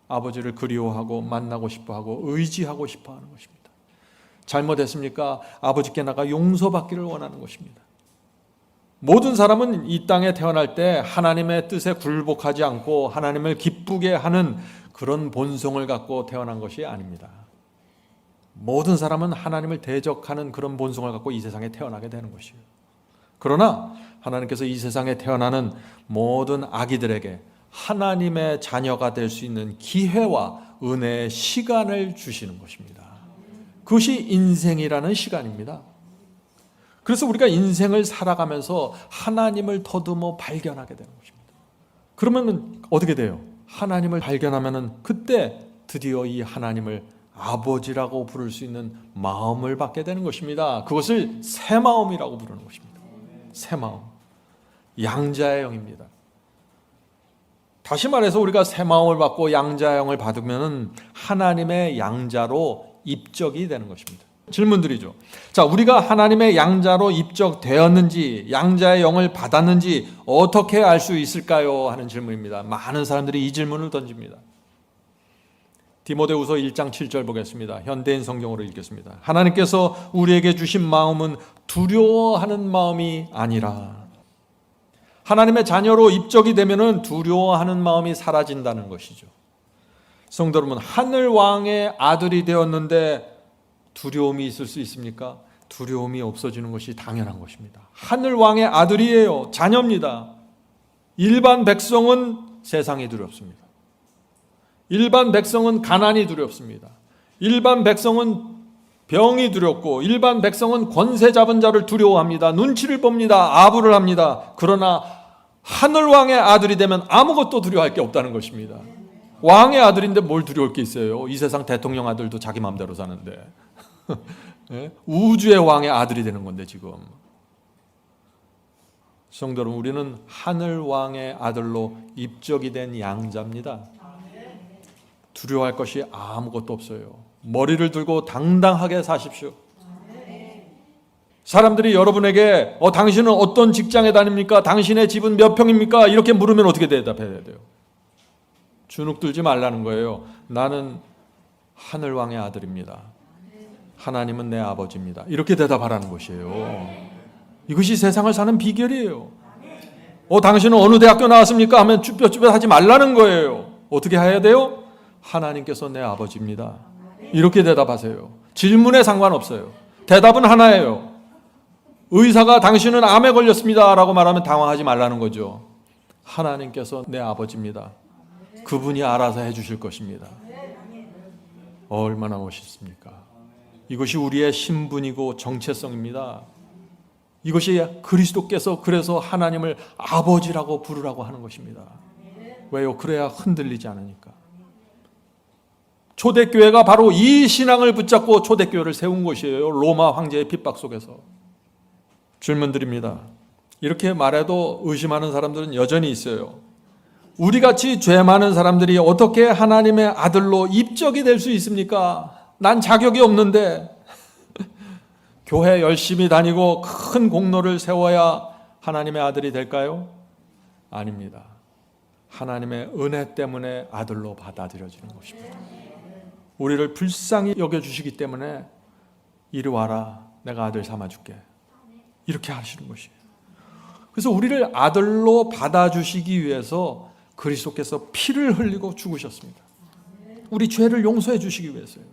아버지를 그리워하고 만나고 싶어하고 의지하고 싶어하는 것입니다. 잘못했습니까? 아버지께 나가 용서받기를 원하는 것입니다. 모든 사람은 이 땅에 태어날 때 하나님의 뜻에 굴복하지 않고 하나님을 기쁘게 하는 그런 본성을 갖고 태어난 것이 아닙니다. 모든 사람은 하나님을 대적하는 그런 본성을 갖고 이 세상에 태어나게 되는 것이에요. 그러나 하나님께서 이 세상에 태어나는 모든 아기들에게 하나님의 자녀가 될 수 있는 기회와 은혜의 시간을 주시는 것입니다. 그것이 인생이라는 시간입니다. 그래서 우리가 인생을 살아가면서 하나님을 더듬어 발견하게 되는 것입니다. 그러면 어떻게 돼요? 하나님을 발견하면 그때 드디어 이 하나님을 아버지라고 부를 수 있는 마음을 받게 되는 것입니다. 그것을 새 마음이라고 부르는 것입니다. 새 마음, 양자의 영입니다. 다시 말해서 우리가 새 마음을 받고 양자의 영을 받으면 하나님의 양자로 입적이 되는 것입니다. 질문드리죠. 자, 우리가 하나님의 양자로 입적되었는지, 양자의 영을 받았는지 어떻게 알 수 있을까요? 하는 질문입니다. 많은 사람들이 이 질문을 던집니다. 디모데후서 1장 7절 보겠습니다. 현대인 성경으로 읽겠습니다. 하나님께서 우리에게 주신 마음은 두려워하는 마음이 아니라, 하나님의 자녀로 입적이 되면은 두려워하는 마음이 사라진다는 것이죠. 성도 여러분, 하늘 왕의 아들이 되었는데 두려움이 있을 수 있습니까? 두려움이 없어지는 것이 당연한 것입니다. 하늘 왕의 아들이에요. 자녀입니다. 일반 백성은 세상이 두렵습니다. 일반 백성은 가난이 두렵습니다. 일반 백성은 병이 두렵고, 일반 백성은 권세 잡은 자를 두려워합니다. 눈치를 봅니다. 아부를 합니다. 그러나 하늘 왕의 아들이 되면 아무것도 두려워할 게 없다는 것입니다. 왕의 아들인데 뭘 두려울 게 있어요? 이 세상 대통령 아들도 자기 마음대로 사는데. 우주의 왕의 아들이 되는 건데 지금. 성도 여러분, 우리는 하늘 왕의 아들로 입적이 된 양자입니다. 두려워할 것이 아무것도 없어요. 머리를 들고 당당하게 사십시오. 사람들이 여러분에게 당신은 어떤 직장에 다닙니까? 당신의 집은 몇 평입니까? 이렇게 물으면 어떻게 대답해야 돼요? 주눅 들지 말라는 거예요. 나는 하늘 왕의 아들입니다. 하나님은 내 아버지입니다. 이렇게 대답하라는 것이에요. 이것이 세상을 사는 비결이에요. 당신은 어느 대학교 나왔습니까? 하면 쭈뼛쭈뼛 하지 말라는 거예요. 어떻게 해야 돼요? 하나님께서 내 아버지입니다. 이렇게 대답하세요. 질문에 상관없어요. 대답은 하나예요. 의사가 당신은 암에 걸렸습니다 라고 말하면 당황하지 말라는 거죠. 하나님께서 내 아버지입니다. 그분이 알아서 해주실 것입니다. 얼마나 멋있습니까? 이것이 우리의 신분이고 정체성입니다. 이것이 그리스도께서 그래서 하나님을 아버지라고 부르라고 하는 것입니다. 왜요? 그래야 흔들리지 않으니까. 초대교회가 바로 이 신앙을 붙잡고 초대교회를 세운 것이에요. 로마 황제의 핍박 속에서. 질문 드립니다. 이렇게 말해도 의심하는 사람들은 여전히 있어요. 우리같이 죄 많은 사람들이 어떻게 하나님의 아들로 입적이 될 수 있습니까? 난 자격이 없는데. 교회 열심히 다니고 큰 공로를 세워야 하나님의 아들이 될까요? 아닙니다. 하나님의 은혜 때문에 아들로 받아들여지는 것입니다. 우리를 불쌍히 여겨주시기 때문에 이리 와라, 내가 아들 삼아줄게, 이렇게 하시는 것이에요. 그래서 우리를 아들로 받아주시기 위해서 그리스도께서 피를 흘리고 죽으셨습니다. 우리 죄를 용서해 주시기 위해서요.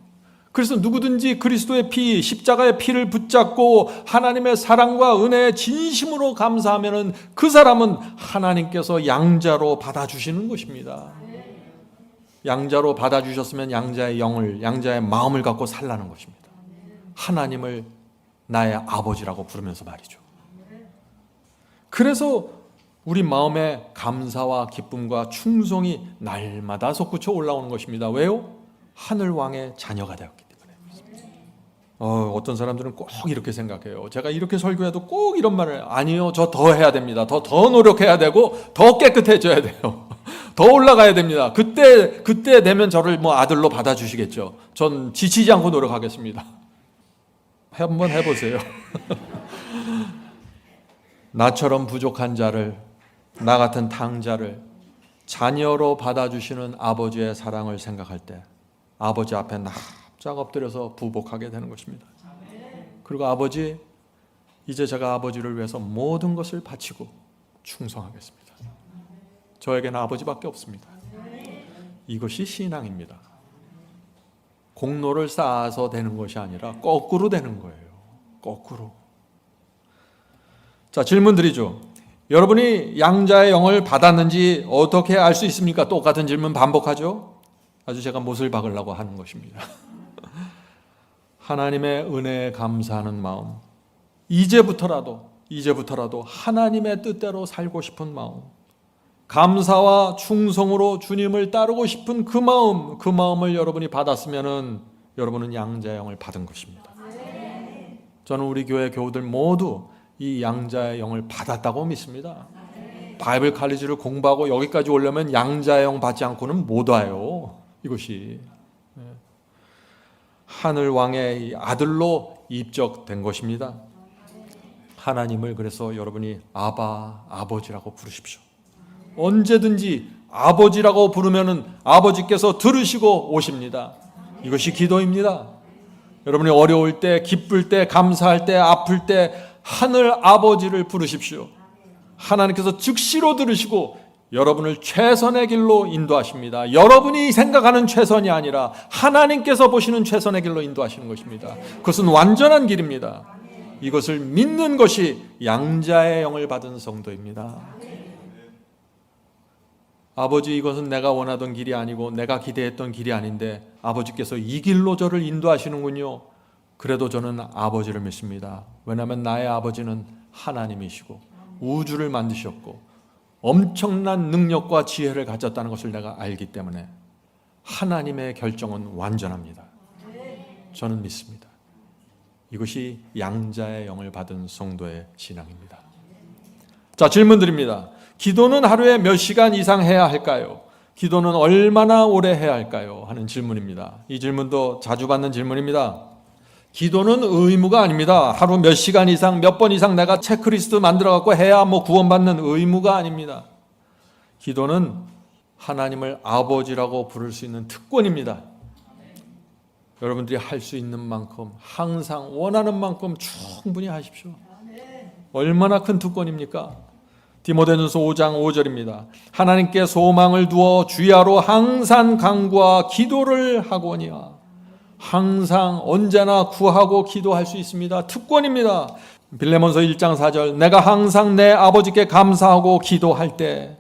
그래서 누구든지 그리스도의 피, 십자가의 피를 붙잡고 하나님의 사랑과 은혜에 진심으로 감사하면 그 사람은 하나님께서 양자로 받아주시는 것입니다. 양자로 받아주셨으면 양자의 영을, 양자의 마음을 갖고 살라는 것입니다. 하나님을 나의 아버지라고 부르면서 말이죠. 그래서 우리 마음에 감사와 기쁨과 충성이 날마다 솟구쳐 올라오는 것입니다. 왜요? 하늘 왕의 자녀가 되었기 때문에. 어떤 사람들은 꼭 이렇게 생각해요. 제가 이렇게 설교해도 꼭 이런 말을, 아니요, 저 더 해야 됩니다. 더 노력해야 되고 더 깨끗해져야 돼요. 더 올라가야 됩니다. 그때 되면 저를 아들로 받아주시겠죠. 전 지치지 않고 노력하겠습니다. 한번 해보세요. 나처럼 부족한 자를, 나 같은 탕자를 자녀로 받아주시는 아버지의 사랑을 생각할 때 아버지 앞에 납작 엎드려서 부복하게 되는 것입니다. 그리고 아버지, 이제 제가 아버지를 위해서 모든 것을 바치고 충성하겠습니다. 저에게는 아버지밖에 없습니다. 이것이 신앙입니다. 공로를 쌓아서 되는 것이 아니라 거꾸로 되는 거예요. 거꾸로. 자, 질문 드리죠. 여러분이 양자의 영을 받았는지 어떻게 알 수 있습니까? 똑같은 질문 반복하죠. 아주 제가 못을 박으려고 하는 것입니다. 하나님의 은혜에 감사하는 마음, 이제부터라도 하나님의 뜻대로 살고 싶은 마음, 감사와 충성으로 주님을 따르고 싶은 그 마음을 여러분이 받았으면은 여러분은 양자의 영을 받은 것입니다. 저는 우리 교회 교우들 모두 이 양자의 영을 받았다고 믿습니다. 바이블 칼리지를 공부하고 여기까지 오려면 양자의 영 받지 않고는 못 와요. 이것이 하늘 왕의 아들로 입적된 것입니다. 하나님을 그래서 여러분이 아버지라고 부르십시오. 언제든지 아버지라고 부르면은 아버지께서 들으시고 오십니다. 이것이 기도입니다. 여러분이 어려울 때, 기쁠 때, 감사할 때, 아플 때 하늘 아버지를 부르십시오. 하나님께서 즉시로 들으시고 여러분을 최선의 길로 인도하십니다. 여러분이 생각하는 최선이 아니라 하나님께서 보시는 최선의 길로 인도하시는 것입니다. 그것은 완전한 길입니다. 이것을 믿는 것이 양자의 영을 받은 성도입니다. 아버지, 이것은 내가 원하던 길이 아니고 내가 기대했던 길이 아닌데 아버지께서 이 길로 저를 인도하시는군요. 그래도 저는 아버지를 믿습니다. 왜냐하면 나의 아버지는 하나님이시고 우주를 만드셨고 엄청난 능력과 지혜를 가졌다는 것을 내가 알기 때문에 하나님의 결정은 완전합니다. 저는 믿습니다. 이것이 양자의 영을 받은 성도의 신앙입니다. 자, 질문 드립니다. 기도는 하루에 몇 시간 이상 해야 할까요? 기도는 얼마나 오래 해야 할까요? 하는 질문입니다. 이 질문도 자주 받는 질문입니다. 기도는 의무가 아닙니다. 하루 몇 시간 이상, 몇 번 이상 내가 체크리스트 만들어 갖고 해야 구원받는 의무가 아닙니다. 기도는 하나님을 아버지라고 부를 수 있는 특권입니다. 여러분들이 할 수 있는 만큼, 항상 원하는 만큼 충분히 하십시오. 얼마나 큰 특권입니까? 디모데전서 5장 5절입니다. 하나님께 소망을 두어 주야로 항상 간구와 기도를 하거니와. 항상 언제나 구하고 기도할 수 있습니다. 특권입니다. 빌레몬서 1장 4절, 내가 항상 내 아버지께 감사하고 기도할 때.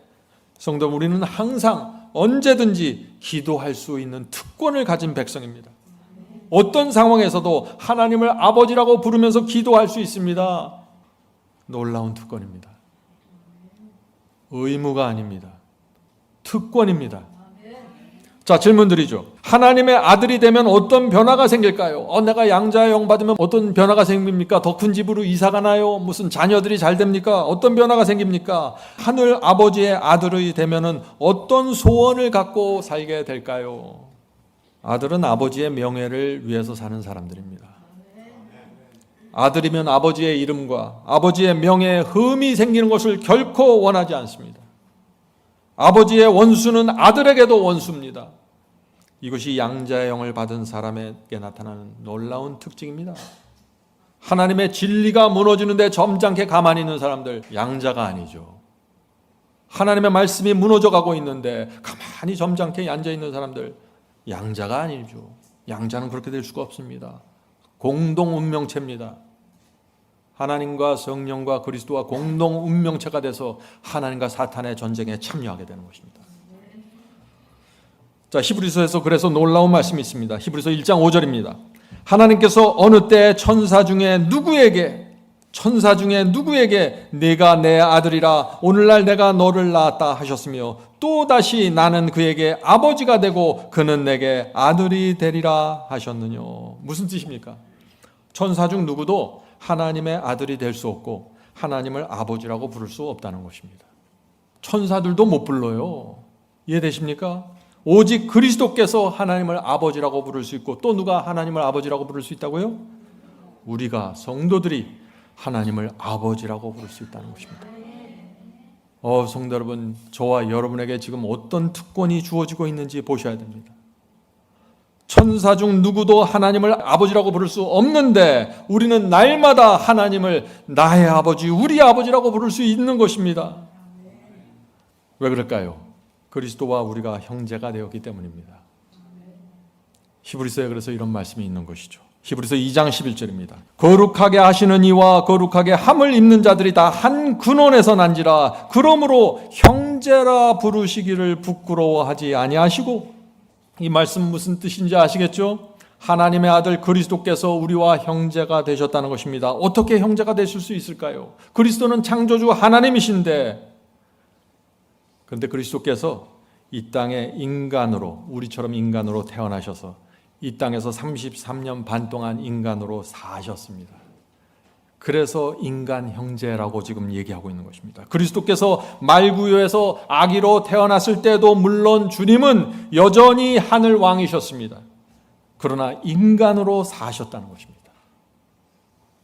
성도, 우리는 항상 언제든지 기도할 수 있는 특권을 가진 백성입니다. 어떤 상황에서도 하나님을 아버지라고 부르면서 기도할 수 있습니다. 놀라운 특권입니다. 의무가 아닙니다. 특권입니다. 자, 질문 드리죠. 하나님의 아들이 되면 어떤 변화가 생길까요? 내가 양자의 영 받으면 어떤 변화가 생깁니까? 더 큰 집으로 이사 가나요? 무슨 자녀들이 잘 됩니까? 어떤 변화가 생깁니까? 하늘 아버지의 아들이 되면은 어떤 소원을 갖고 살게 될까요? 아들은 아버지의 명예를 위해서 사는 사람들입니다. 아들이면 아버지의 이름과 아버지의 명예에 흠이 생기는 것을 결코 원하지 않습니다. 아버지의 원수는 아들에게도 원수입니다. 이것이 양자의 영을 받은 사람에게 나타나는 놀라운 특징입니다. 하나님의 진리가 무너지는데 점잖게 가만히 있는 사람들, 양자가 아니죠. 하나님의 말씀이 무너져가고 있는데 가만히 점잖게 앉아있는 사람들, 양자가 아니죠. 양자는 그렇게 될 수가 없습니다. 공동 운명체입니다. 하나님과 성령과 그리스도와 공동 운명체가 돼서 하나님과 사탄의 전쟁에 참여하게 되는 것입니다. 자, 히브리서에서 그래서 놀라운 말씀이 있습니다. 히브리서 1장 5절입니다. 하나님께서 어느 때 천사 중에 누구에게 네가 내 아들이라 오늘날 내가 너를 낳았다 하셨으며 또 다시 나는 그에게 아버지가 되고 그는 내게 아들이 되리라 하셨느냐. 무슨 뜻입니까? 천사 중 누구도 하나님의 아들이 될 수 없고 하나님을 아버지라고 부를 수 없다는 것입니다. 천사들도 못 불러요. 이해되십니까? 오직 그리스도께서 하나님을 아버지라고 부를 수 있고, 또 누가 하나님을 아버지라고 부를 수 있다고요? 우리가 성도들이 하나님을 아버지라고 부를 수 있다는 것입니다. 성도 여러분, 저와 여러분에게 지금 어떤 특권이 주어지고 있는지 보셔야 됩니다. 천사 중 누구도 하나님을 아버지라고 부를 수 없는데 우리는 날마다 하나님을 나의 아버지, 우리 아버지라고 부를 수 있는 것입니다. 왜 그럴까요? 그리스도와 우리가 형제가 되었기 때문입니다. 히브리서에 그래서 이런 말씀이 있는 것이죠. 히브리서 2장 11절입니다. 거룩하게 하시는 이와 거룩하게 함을 입는 자들이 다 한 근원에서 난지라. 그러므로 형제라 부르시기를 부끄러워하지 아니하시고. 이 말씀 무슨 뜻인지 아시겠죠? 하나님의 아들 그리스도께서 우리와 형제가 되셨다는 것입니다. 어떻게 형제가 되실 수 있을까요? 그리스도는 창조주 하나님이신데, 그런데 그리스도께서 이 땅에 인간으로, 우리처럼 인간으로 태어나셔서 이 땅에서 33년 반 동안 인간으로 사셨습니다. 그래서 인간 형제라고 지금 얘기하고 있는 것입니다. 그리스도께서 말구유에서 아기로 태어났을 때도 물론 주님은 여전히 하늘 왕이셨습니다. 그러나 인간으로 사셨다는 것입니다.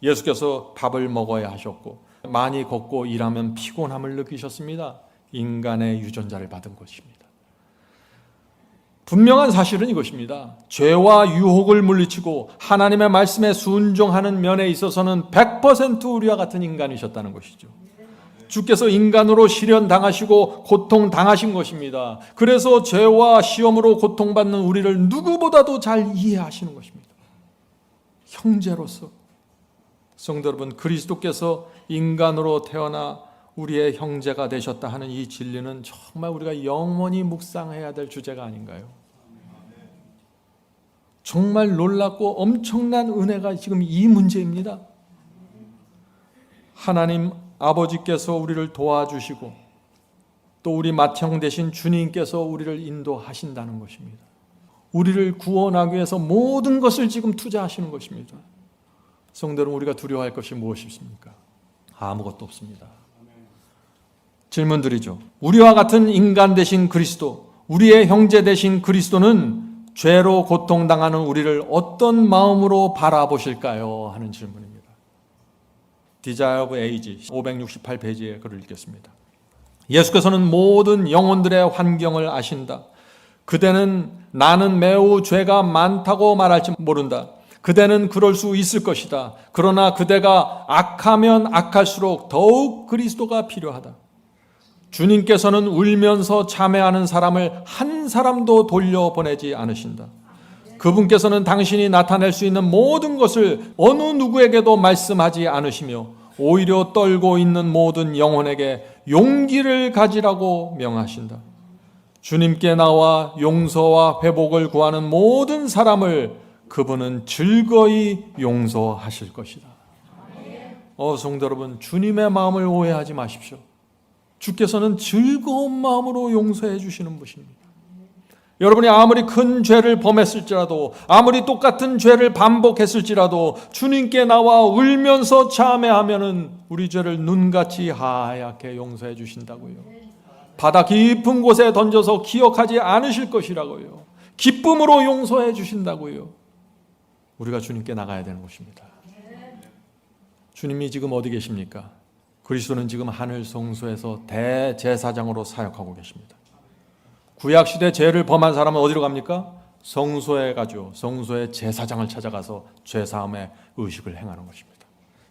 예수께서 밥을 먹어야 하셨고 많이 걷고 일하면 피곤함을 느끼셨습니다. 인간의 유전자를 받은 것입니다. 분명한 사실은 이것입니다. 죄와 유혹을 물리치고 하나님의 말씀에 순종하는 면에 있어서는 100% 우리와 같은 인간이셨다는 것이죠. 주께서 인간으로 시련당하시고 고통당하신 것입니다. 그래서 죄와 시험으로 고통받는 우리를 누구보다도 잘 이해하시는 것입니다. 형제로서. 성도 여러분, 그리스도께서 인간으로 태어나 우리의 형제가 되셨다 하는 이 진리는 정말 우리가 영원히 묵상해야 될 주제가 아닌가요? 정말 놀랍고 엄청난 은혜가 지금 이 문제입니다. 하나님 아버지께서 우리를 도와주시고 또 우리 맏형 되신 주님께서 우리를 인도하신다는 것입니다. 우리를 구원하기 위해서 모든 것을 지금 투자하시는 것입니다. 성도 여러분, 우리가 두려워할 것이 무엇이 있습니까? 아무것도 없습니다. 질문 드리죠. 우리와 같은 인간 되신 그리스도, 우리의 형제 되신 그리스도는 죄로 고통당하는 우리를 어떤 마음으로 바라보실까요? 하는 질문입니다. Desire of Age 568페이지에 글을 읽겠습니다. 예수께서는 모든 영혼들의 환경을 아신다. 그대는 나는 매우 죄가 많다고 말할지 모른다. 그대는 그럴 수 있을 것이다. 그러나 그대가 악하면 악할수록 더욱 그리스도가 필요하다. 주님께서는 울면서 참회하는 사람을 한 사람도 돌려보내지 않으신다. 그분께서는 당신이 나타낼 수 있는 모든 것을 어느 누구에게도 말씀하지 않으시며 오히려 떨고 있는 모든 영혼에게 용기를 가지라고 명하신다. 주님께 나와 용서와 회복을 구하는 모든 사람을 그분은 즐거이 용서하실 것이다. 성도 여러분, 주님의 마음을 오해하지 마십시오. 주께서는 즐거운 마음으로 용서해 주시는 분입니다. 여러분이 아무리 큰 죄를 범했을지라도, 아무리 똑같은 죄를 반복했을지라도 주님께 나와 울면서 참회하면은 우리 죄를 눈같이 하얗게 용서해 주신다고요. 바다 깊은 곳에 던져서 기억하지 않으실 것이라고요. 기쁨으로 용서해 주신다고요. 우리가 주님께 나가야 되는 것입니다. 주님이 지금 어디 계십니까? 그리스도는 지금 하늘 성소에서 대제사장으로 사역하고 계십니다. 구약시대 죄를 범한 사람은 어디로 갑니까? 성소에 가죠. 성소의 제사장을 찾아가서 죄사함의 의식을 행하는 것입니다.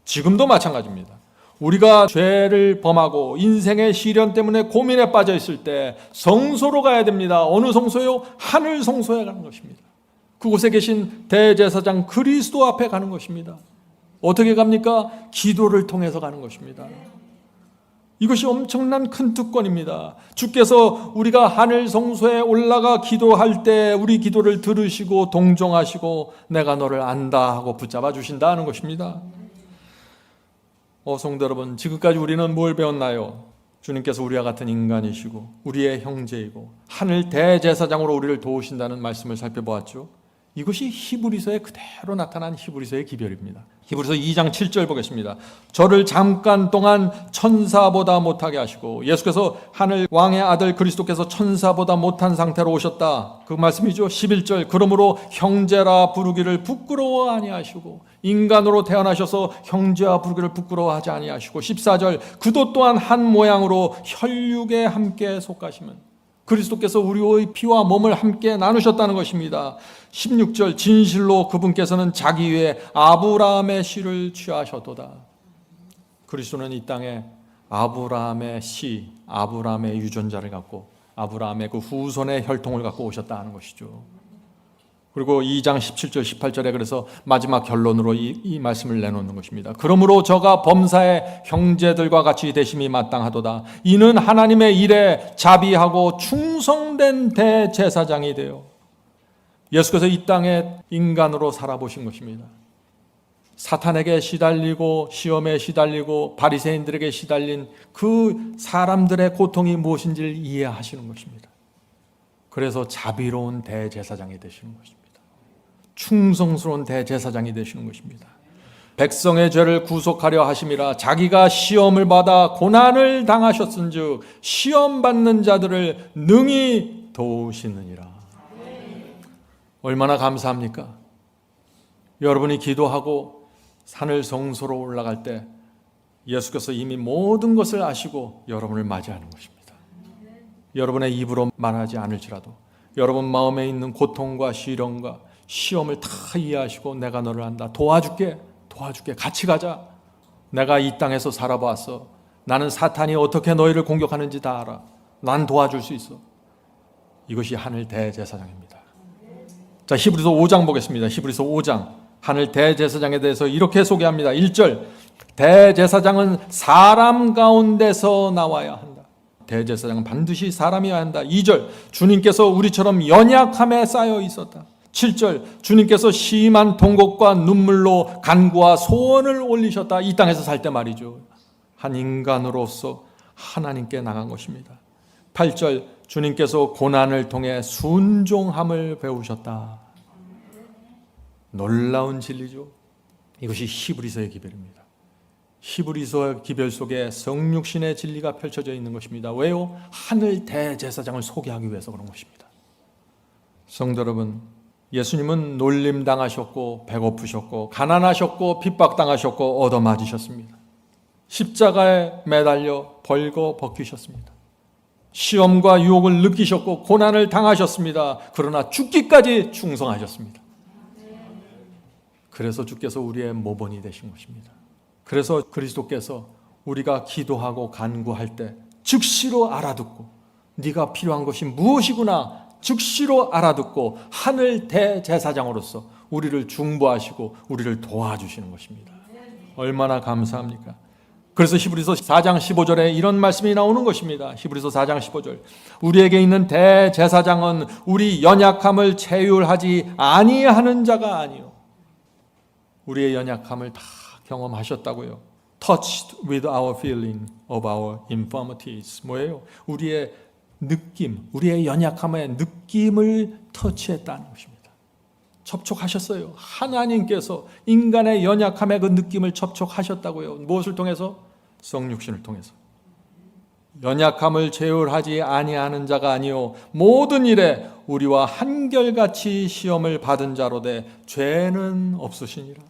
지금도 마찬가지입니다. 우리가 죄를 범하고 인생의 시련 때문에 고민에 빠져 있을 때 성소로 가야 됩니다. 어느 성소요? 하늘 성소에 가는 것입니다. 그곳에 계신 대제사장 그리스도 앞에 가는 것입니다. 어떻게 갑니까? 기도를 통해서 가는 것입니다. 이것이 엄청난 큰 특권입니다. 주께서 우리가 하늘 성소에 올라가 기도할 때 우리 기도를 들으시고 동정하시고 내가 너를 안다 하고 붙잡아 주신다는 것입니다. 성도 여러분, 지금까지 우리는 뭘 배웠나요? 주님께서 우리와 같은 인간이시고 우리의 형제이고 하늘 대제사장으로 우리를 도우신다는 말씀을 살펴보았죠. 이것이 히브리서에 그대로 나타난 히브리서의 기별입니다. 히브리서 2장 7절 보겠습니다. 저를 잠깐 동안 천사보다 못하게 하시고, 예수께서 하늘 왕의 아들 그리스도께서 천사보다 못한 상태로 오셨다. 그 말씀이죠. 11절 그러므로 형제라 부르기를 부끄러워 아니하시고, 인간으로 태어나셔서 형제와 부르기를 부끄러워하지 아니하시고, 14절 그도 또한 한 모양으로 혈육에 함께 속하시면, 그리스도께서 우리의 피와 몸을 함께 나누셨다는 것입니다. 16절 진실로 그분께서는 자기 위에 아브라함의 씨를 취하셨도다. 그리스도는 이 땅에 아브라함의 씨, 아브라함의 유전자를 갖고 아브라함의 그 후손의 혈통을 갖고 오셨다는 것이죠. 그리고 2장 17절 18절에 그래서 마지막 결론으로 이 말씀을 내놓는 것입니다. 그러므로 저가 범사의 형제들과 같이 되심이 마땅하도다. 이는 하나님의 일에 자비하고 충성된 대제사장이 되어 예수께서 이 땅에 인간으로 살아보신 것입니다. 사탄에게 시달리고 시험에 시달리고 바리새인들에게 시달린 그 사람들의 고통이 무엇인지를 이해하시는 것입니다. 그래서 자비로운 대제사장이 되시는 것입니다. 충성스러운 대제사장이 되시는 것입니다. 백성의 죄를 구속하려 하심이라 자기가 시험을 받아 고난을 당하셨은즉 시험 받는 자들을 능히 도우시느니라. 얼마나 감사합니까? 여러분이 기도하고 산을 성소로 올라갈 때 예수께서 이미 모든 것을 아시고 여러분을 맞이하는 것입니다. 여러분의 입으로 말하지 않을지라도 여러분 마음에 있는 고통과 시련과 시험을 다 이해하시고 내가 너를 안다. 도와줄게. 같이 가자. 내가 이 땅에서 살아봤어. 나는 사탄이 어떻게 너희를 공격하는지 다 알아. 난 도와줄 수 있어. 이것이 하늘 대제사장입니다. 자, 히브리서 5장 보겠습니다. 히브리서 5장 하늘 대제사장에 대해서 이렇게 소개합니다. 1절 대제사장은 사람 가운데서 나와야 한다. 대제사장은 반드시 사람이어야 한다. 2절 주님께서 우리처럼 연약함에 쌓여 있었다. 7절 주님께서 심한 통곡과 눈물로 간구와 소원을 올리셨다. 이 땅에서 살 때 말이죠. 한 인간으로서 하나님께 나간 것입니다. 8절 주님께서 고난을 통해 순종함을 배우셨다. 놀라운 진리죠. 이것이 히브리서의 기별입니다. 히브리서의 기별 속에 성육신의 진리가 펼쳐져 있는 것입니다. 왜요? 하늘 대제사장을 소개하기 위해서 그런 것입니다. 성도 여러분, 예수님은 놀림당하셨고 배고프셨고 가난하셨고 핍박당하셨고 얻어맞으셨습니다. 십자가에 매달려 벌거 벗기셨습니다. 시험과 유혹을 느끼셨고 고난을 당하셨습니다. 그러나 죽기까지 충성하셨습니다. 그래서 주께서 우리의 모본이 되신 것입니다. 그래서 그리스도께서 우리가 기도하고 간구할 때 즉시로 알아듣고 네가 필요한 것이 무엇이구나 즉시로 알아듣고 하늘 대제사장으로서 우리를 중보하시고 우리를 도와주시는 것입니다. 얼마나 감사합니까? 그래서 히브리서 4장 15절에 이런 말씀이 나오는 것입니다. 히브리서 4장 15절 우리에게 있는 대제사장은 우리 연약함을 체휼하지 아니하는 자가 아니요. 우리의 연약함을 다 경험하셨다고요. Touched with our feeling of our infirmities. 뭐예요? 우리의 느낌, 우리의 연약함의 느낌을 터치했다는 것입니다. 접촉하셨어요. 하나님께서 인간의 연약함의 그 느낌을 접촉하셨다고요. 무엇을 통해서? 성육신을 통해서. 연약함을 제어하지 아니하는 자가 아니요 모든 일에 우리와 한결같이 시험을 받은 자로 돼 죄는 없으시니라.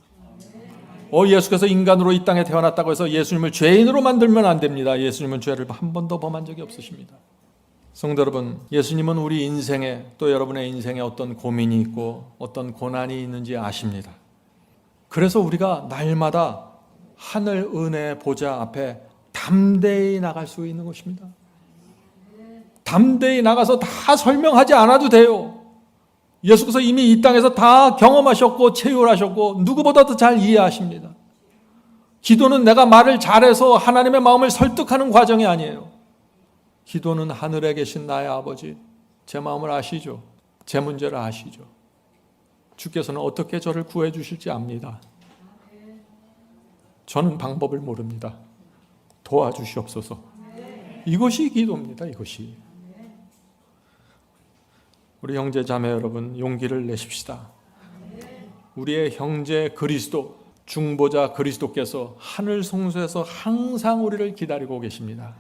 예수께서 인간으로 이 땅에 태어났다고 해서 예수님을 죄인으로 만들면 안 됩니다. 예수님은 죄를 한 번도 범한 적이 없으십니다. 성도 여러분, 예수님은 우리 인생에 또 여러분의 인생에 어떤 고민이 있고 어떤 고난이 있는지 아십니다. 그래서 우리가 날마다 하늘 은혜 보좌 앞에 담대히 나갈 수 있는 것입니다. 담대히 나가서 다 설명하지 않아도 돼요. 예수께서 이미 이 땅에서 다 경험하셨고 체휼하셨고 누구보다도 잘 이해하십니다. 기도는 내가 말을 잘해서 하나님의 마음을 설득하는 과정이 아니에요. 기도는 하늘에 계신 나의 아버지, 제 마음을 아시죠? 제 문제를 아시죠? 주께서는 어떻게 저를 구해 주실지 압니다. 저는 방법을 모릅니다. 도와주시옵소서. 이것이 기도입니다. 이것이. 우리 형제 자매 여러분, 용기를 내십시다. 우리의 형제 그리스도, 중보자 그리스도께서 하늘 성소에서 항상 우리를 기다리고 계십니다.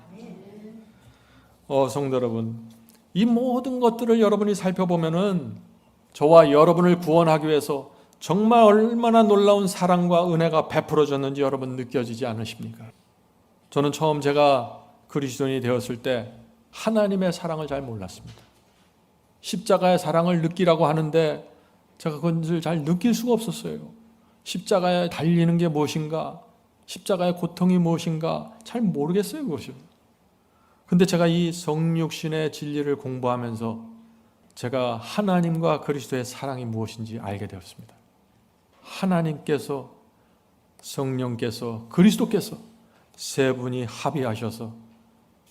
성도 여러분, 이 모든 것들을 여러분이 살펴보면은 저와 여러분을 구원하기 위해서 정말 얼마나 놀라운 사랑과 은혜가 베풀어졌는지 여러분 느껴지지 않으십니까? 저는 처음 제가 그리스도인이 되었을 때 하나님의 사랑을 잘 몰랐습니다. 십자가의 사랑을 느끼라고 하는데 제가 그것을 잘 느낄 수가 없었어요. 십자가에 달리는 게 무엇인가, 십자가의 고통이 무엇인가 잘 모르겠어요, 그것을. 근데 제가 이 성육신의 진리를 공부하면서 제가 하나님과 그리스도의 사랑이 무엇인지 알게 되었습니다. 하나님께서, 성령께서, 그리스도께서 세 분이 합의하셔서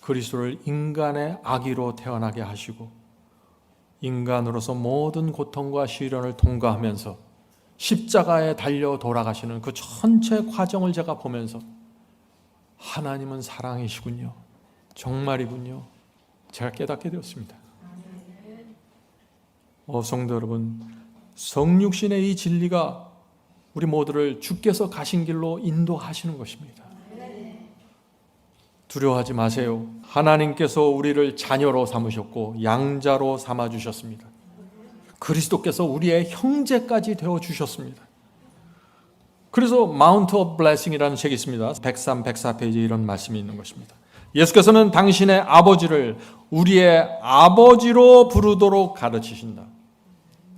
그리스도를 인간의 아기로 태어나게 하시고 인간으로서 모든 고통과 시련을 통과하면서 십자가에 달려 돌아가시는 그 전체 과정을 제가 보면서 하나님은 사랑이시군요, 정말이군요, 제가 깨닫게 되었습니다. 성도 여러분, 성육신의 이 진리가 우리 모두를 주께서 가신 길로 인도하시는 것입니다. 두려워하지 마세요. 하나님께서 우리를 자녀로 삼으셨고 양자로 삼아주셨습니다. 그리스도께서 우리의 형제까지 되어주셨습니다. 그래서 마운트 오브 블레싱이라는 책이 있습니다. 103, 104페이지에 이런 말씀이 있는 것입니다. 예수께서는 당신의 아버지를 우리의 아버지로 부르도록 가르치신다.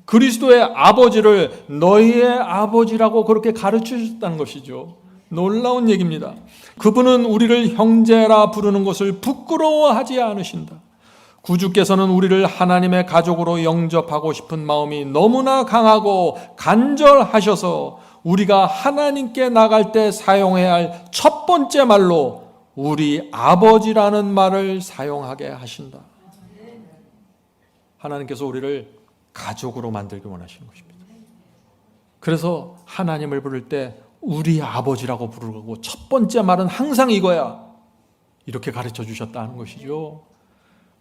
그리스도의 아버지를 너희의 아버지라고 그렇게 가르치셨다는 것이죠. 놀라운 얘기입니다. 그분은 우리를 형제라 부르는 것을 부끄러워하지 않으신다. 구주께서는 우리를 하나님의 가족으로 영접하고 싶은 마음이 너무나 강하고 간절하셔서 우리가 하나님께 나갈 때 사용해야 할 첫 번째 말로 우리 아버지라는 말을 사용하게 하신다. 하나님께서 우리를 가족으로 만들기 원하시는 것입니다. 그래서 하나님을 부를 때 우리 아버지라고 부르고 첫 번째 말은 항상 이거야, 이렇게 가르쳐 주셨다는 것이죠.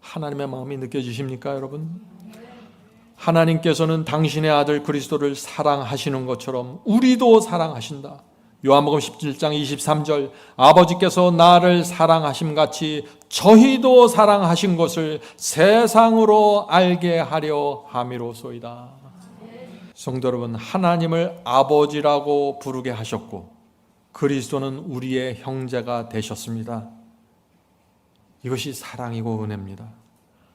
하나님의 마음이 느껴지십니까, 여러분? 하나님께서는 당신의 아들 그리스도를 사랑하시는 것처럼 우리도 사랑하신다. 요한복음 17장 23절, 아버지께서 나를 사랑하심같이 저희도 사랑하신 것을 세상으로 알게 하려 함이로소이다. 성도 여러분, 하나님을 아버지라고 부르게 하셨고 그리스도는 우리의 형제가 되셨습니다. 이것이 사랑이고 은혜입니다.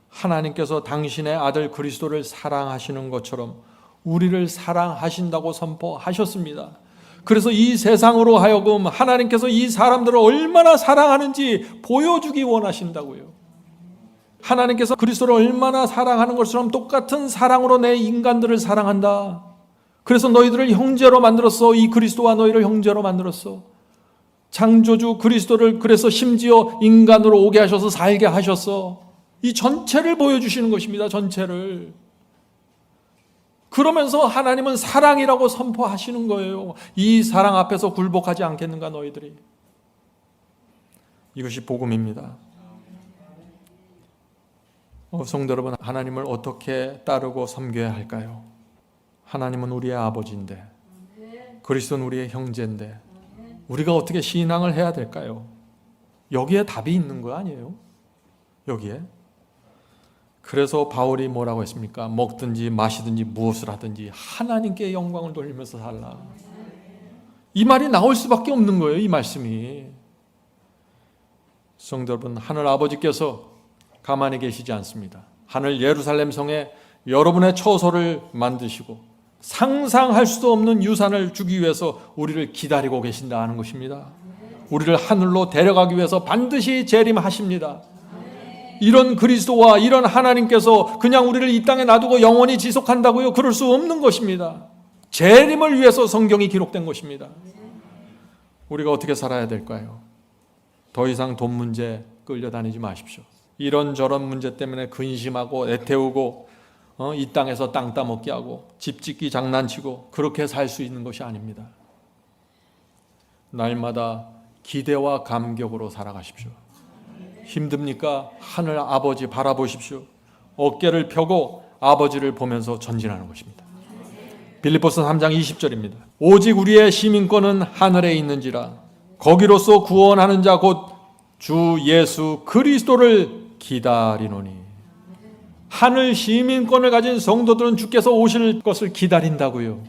하나님께서 당신의 아들 그리스도를 사랑하시는 것처럼 우리를 사랑하신다고 선포하셨습니다. 그래서 이 세상으로 하여금 하나님께서 이 사람들을 얼마나 사랑하는지 보여주기 원하신다고요. 하나님께서 그리스도를 얼마나 사랑하는 것처럼 똑같은 사랑으로 내 인간들을 사랑한다. 그래서 너희들을 형제로 만들었어. 이 그리스도와 너희를 형제로 만들었어. 창조주 그리스도를 그래서 심지어 인간으로 오게 하셔서 살게 하셨어. 이 전체를 보여주시는 것입니다. 전체를. 그러면서 하나님은 사랑이라고 선포하시는 거예요. 이 사랑 앞에서 굴복하지 않겠는가 너희들이. 이것이 복음입니다. 성도 여러분, 하나님을 어떻게 따르고 섬겨야 할까요? 하나님은 우리의 아버지인데 그리스도는 우리의 형제인데 우리가 어떻게 신앙을 해야 될까요? 여기에 답이 있는 거 아니에요? 여기에. 그래서 바울이 뭐라고 했습니까? 먹든지 마시든지 무엇을 하든지 하나님께 영광을 돌리면서 살라. 이 말이 나올 수밖에 없는 거예요. 이 말씀이. 성도 여러분, 하늘 아버지께서 가만히 계시지 않습니다. 하늘 예루살렘 성에 여러분의 처소를 만드시고 상상할 수도 없는 유산을 주기 위해서 우리를 기다리고 계신다는 것입니다. 우리를 하늘로 데려가기 위해서 반드시 재림하십니다. 이런 그리스도와 이런 하나님께서 그냥 우리를 이 땅에 놔두고 영원히 지속한다고요? 그럴 수 없는 것입니다. 재림을 위해서 성경이 기록된 것입니다. 우리가 어떻게 살아야 될까요? 더 이상 돈 문제 끌려다니지 마십시오. 이런저런 문제 때문에 근심하고 애태우고 이 땅에서 땅 따먹기 하고 집 짓기 장난치고 그렇게 살 수 있는 것이 아닙니다. 날마다 기대와 감격으로 살아가십시오. 힘듭니까? 하늘 아버지 바라보십시오. 어깨를 펴고 아버지를 보면서 전진하는 것입니다. 빌립보서 3장 20절입니다. 오직 우리의 시민권은 하늘에 있는지라 거기로서 구원하는 자 곧 주 예수 그리스도를 기다리노니. 하늘 시민권을 가진 성도들은 주께서 오실 것을 기다린다고요.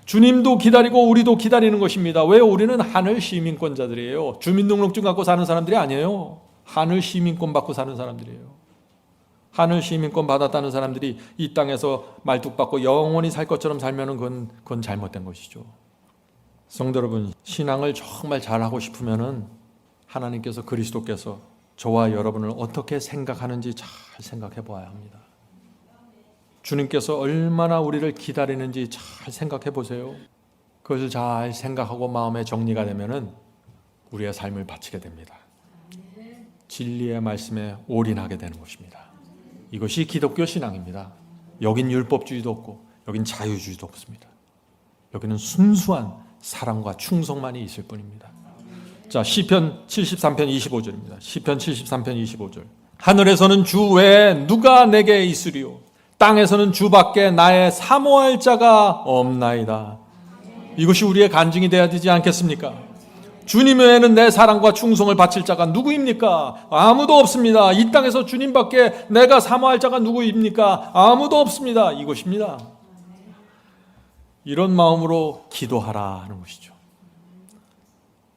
주님도 기다리고 우리도 기다리는 것입니다. 왜요? 우리는 하늘 시민권자들이에요. 주민등록증 갖고 사는 사람들이 아니에요. 하늘 시민권 받고 사는 사람들이에요. 하늘 시민권 받았다는 사람들이 이 땅에서 말뚝박고 영원히 살 것처럼 살면은 그건 잘못된 것이죠. 성도 여러분, 신앙을 정말 잘하고 싶으면은 하나님께서, 그리스도께서 저와 여러분을 어떻게 생각하는지 잘 생각해 보아야 합니다. 주님께서 얼마나 우리를 기다리는지 잘 생각해 보세요. 그것을 잘 생각하고 마음에 정리가 되면은 우리의 삶을 바치게 됩니다. 진리의 말씀에 올인하게 되는 것입니다. 이것이 기독교 신앙입니다. 여긴 율법주의도 없고 여긴 자유주의도 없습니다. 여기는 순수한 사랑과 충성만이 있을 뿐입니다. 자, 시편 73편 25절입니다. 시편 73편 25절. 하늘에서는 주 외에 누가 내게 있으리요? 땅에서는 주밖에 나의 사모할 자가 없나이다. 이것이 우리의 간증이 되어야 되지 않겠습니까? 주님 외에는 내 사랑과 충성을 바칠 자가 누구입니까? 아무도 없습니다. 이 땅에서 주님밖에 내가 사모할 자가 누구입니까? 아무도 없습니다. 이것입니다. 이런 마음으로 기도하라 하는 것이죠.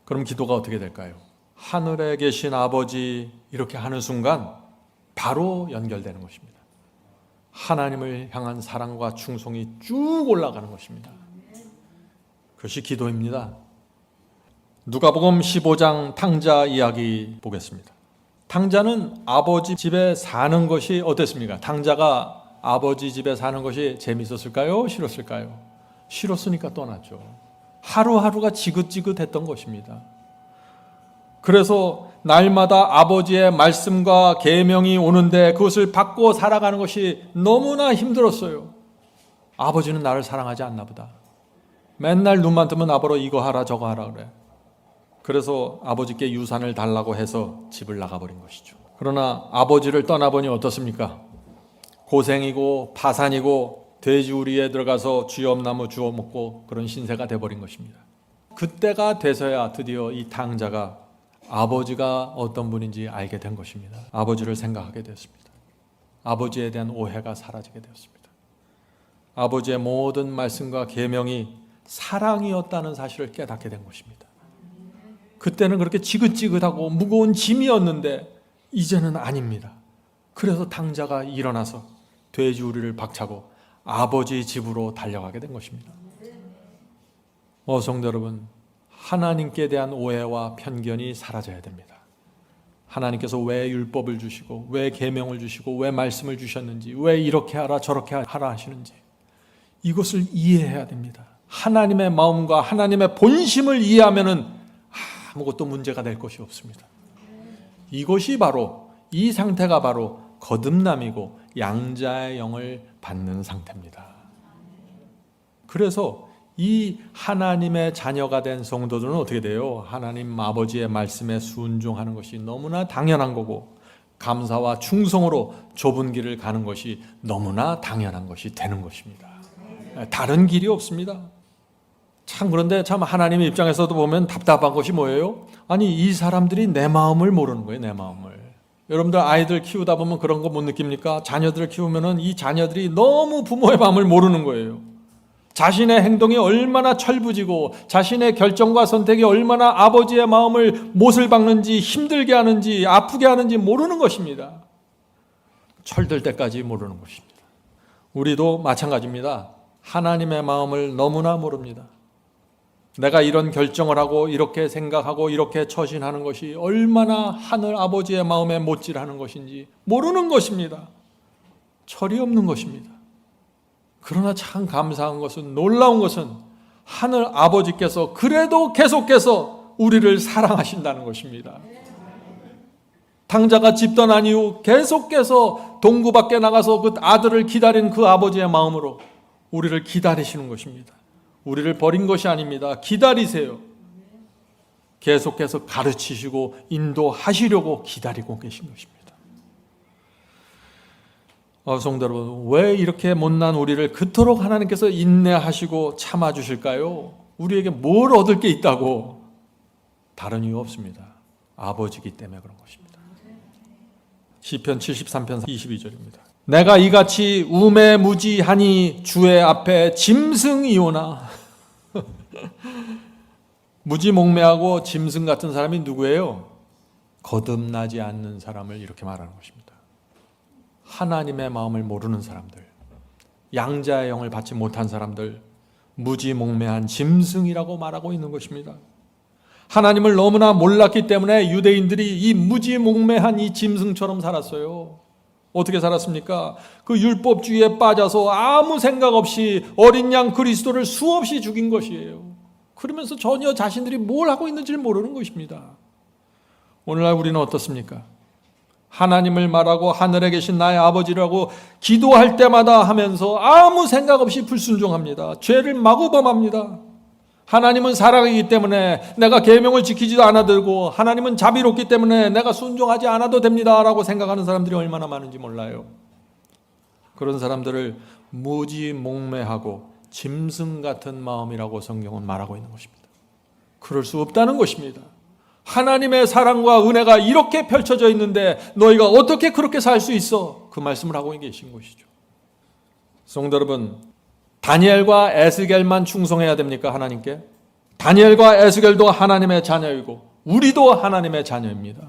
그럼 기도가 어떻게 될까요? 하늘에 계신 아버지, 이렇게 하는 순간 바로 연결되는 것입니다. 하나님을 향한 사랑과 충성이 쭉 올라가는 것입니다. 그것이 기도입니다. 누가복음 15장 탕자 이야기 보겠습니다. 탕자는 아버지 집에 사는 것이 어땠습니까? 탕자가 아버지 집에 사는 것이 재밌었을까요? 싫었을까요? 싫었으니까 떠났죠. 하루하루가 지긋지긋했던 것입니다. 그래서 날마다 아버지의 말씀과 계명이 오는데 그것을 받고 살아가는 것이 너무나 힘들었어요. 아버지는 나를 사랑하지 않나 보다. 맨날 눈만 뜨면 나보러 이거 하라 저거 하라 그래. 그래서 아버지께 유산을 달라고 해서 집을 나가버린 것이죠. 그러나 아버지를 떠나보니 어떻습니까? 고생이고 파산이고 돼지우리에 들어가서 쥐엄나무 주워 먹고 그런 신세가 돼버린 것입니다. 그때가 돼서야 드디어 이 탕자가 아버지가 어떤 분인지 알게 된 것입니다. 아버지를 생각하게 되었습니다. 아버지에 대한 오해가 사라지게 되었습니다. 아버지의 모든 말씀과 계명이 사랑이었다는 사실을 깨닫게 된 것입니다. 그때는 그렇게 지긋지긋하고 무거운 짐이었는데 이제는 아닙니다. 그래서 탕자가 일어나서 돼지우리를 박차고 아버지 집으로 달려가게 된 것입니다. 성도 여러분, 하나님께 대한 오해와 편견이 사라져야 됩니다. 하나님께서 왜 율법을 주시고 왜 계명을 주시고 왜 말씀을 주셨는지, 왜 이렇게 하라 저렇게 하라 하시는지 이것을 이해해야 됩니다. 하나님의 마음과 하나님의 본심을 이해하면은 아무것도 문제가 될 것이 없습니다. 이것이 바로, 이 상태가 바로 거듭남이고 양자의 영을 받는 상태입니다. 그래서 이 하나님의 자녀가 된 성도들은 어떻게 돼요? 하나님 아버지의 말씀에 순종하는 것이 너무나 당연한 거고 감사와 충성으로 좁은 길을 가는 것이 너무나 당연한 것이 되는 것입니다. 다른 길이 없습니다. 참, 그런데 참 하나님의 입장에서도 보면 답답한 것이 뭐예요? 아니, 이 사람들이 내 마음을 모르는 거예요. 내 마음을. 여러분들 아이들 키우다 보면 그런 거 못 느낍니까? 자녀들을 키우면은 이 자녀들이 너무 부모의 마음을 모르는 거예요. 자신의 행동이 얼마나 철부지고 자신의 결정과 선택이 얼마나 아버지의 마음을 못을 박는지, 힘들게 하는지, 아프게 하는지 모르는 것입니다. 철들 때까지 모르는 것입니다. 우리도 마찬가지입니다. 하나님의 마음을 너무나 모릅니다. 내가 이런 결정을 하고 이렇게 생각하고 이렇게 처신하는 것이 얼마나 하늘 아버지의 마음에 못질하는 것인지 모르는 것입니다. 철이 없는 것입니다. 그러나 참 감사한 것은, 놀라운 것은 하늘 아버지께서 그래도 계속해서 우리를 사랑하신다는 것입니다. 탕자가 집 떠난 이후 계속해서 동구 밖에 나가서 그 아들을 기다린 그 아버지의 마음으로 우리를 기다리시는 것입니다. 우리를 버린 것이 아닙니다. 기다리세요. 계속해서 가르치시고 인도하시려고 기다리고 계신 것입니다. 성도 여러분, 왜 이렇게 못난 우리를 그토록 하나님께서 인내하시고 참아주실까요? 우리에게 뭘 얻을 게 있다고? 다른 이유 없습니다. 아버지이기 때문에 그런 것입니다. 시편 73편 22절입니다. 내가 이같이 우매무지하니 주의 앞에 짐승이오나. 무지몽매하고 짐승 같은 사람이 누구예요? 거듭나지 않는 사람을 이렇게 말하는 것입니다. 하나님의 마음을 모르는 사람들, 양자의 영을 받지 못한 사람들, 무지몽매한 짐승이라고 말하고 있는 것입니다. 하나님을 너무나 몰랐기 때문에 유대인들이 이 무지몽매한 이 짐승처럼 살았어요. 어떻게 살았습니까? 그 율법주의에 빠져서 아무 생각 없이 어린 양 그리스도를 수없이 죽인 것이에요. 그러면서 전혀 자신들이 뭘 하고 있는지를 모르는 것입니다. 오늘날 우리는 어떻습니까? 하나님을 말하고 하늘에 계신 나의 아버지라고 기도할 때마다 하면서 아무 생각 없이 불순종합니다. 죄를 마구 범합니다. 하나님은 사랑이기 때문에 내가 계명을 지키지도 않아도 되고, 하나님은 자비롭기 때문에 내가 순종하지 않아도 됩니다라고 생각하는 사람들이 얼마나 많은지 몰라요. 그런 사람들을 무지몽매하고 짐승 같은 마음이라고 성경은 말하고 있는 것입니다. 그럴 수 없다는 것입니다. 하나님의 사랑과 은혜가 이렇게 펼쳐져 있는데 너희가 어떻게 그렇게 살 수 있어? 그 말씀을 하고 계신 것이죠. 성도 여러분, 다니엘과 에스겔만 충성해야 됩니까? 하나님께? 다니엘과 에스겔도 하나님의 자녀이고 우리도 하나님의 자녀입니다.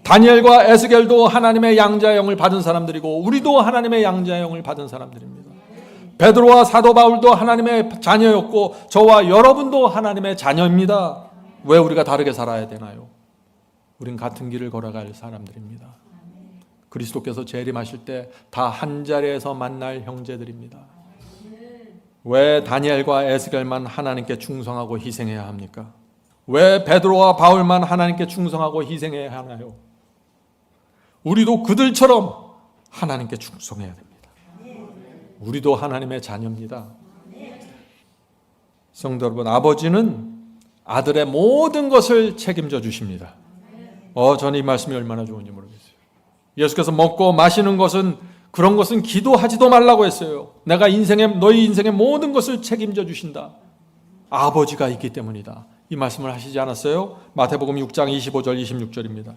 다니엘과 에스겔도 하나님의 양자의 영을 받은 사람들이고 우리도 하나님의 양자의 영을 받은 사람들입니다. 베드로와 사도 바울도 하나님의 자녀였고 저와 여러분도 하나님의 자녀입니다. 왜 우리가 다르게 살아야 되나요? 우린 같은 길을 걸어갈 사람들입니다. 그리스도께서 재림하실 때 다 한 자리에서 만날 형제들입니다. 왜 다니엘과 에스겔만 하나님께 충성하고 희생해야 합니까? 왜 베드로와 바울만 하나님께 충성하고 희생해야 하나요? 우리도 그들처럼 하나님께 충성해야 됩니다. 우리도 하나님의 자녀입니다. 성도 여러분, 아버지는 아들의 모든 것을 책임져 주십니다. 저는 이 말씀이 얼마나 좋은지 모르겠어요. 예수께서 먹고 마시는 것은, 그런 것은 기도하지도 말라고 했어요. 내가 너희 인생의 모든 것을 책임져 주신다. 아버지가 있기 때문이다. 이 말씀을 하시지 않았어요? 마태복음 6장 25절 26절입니다.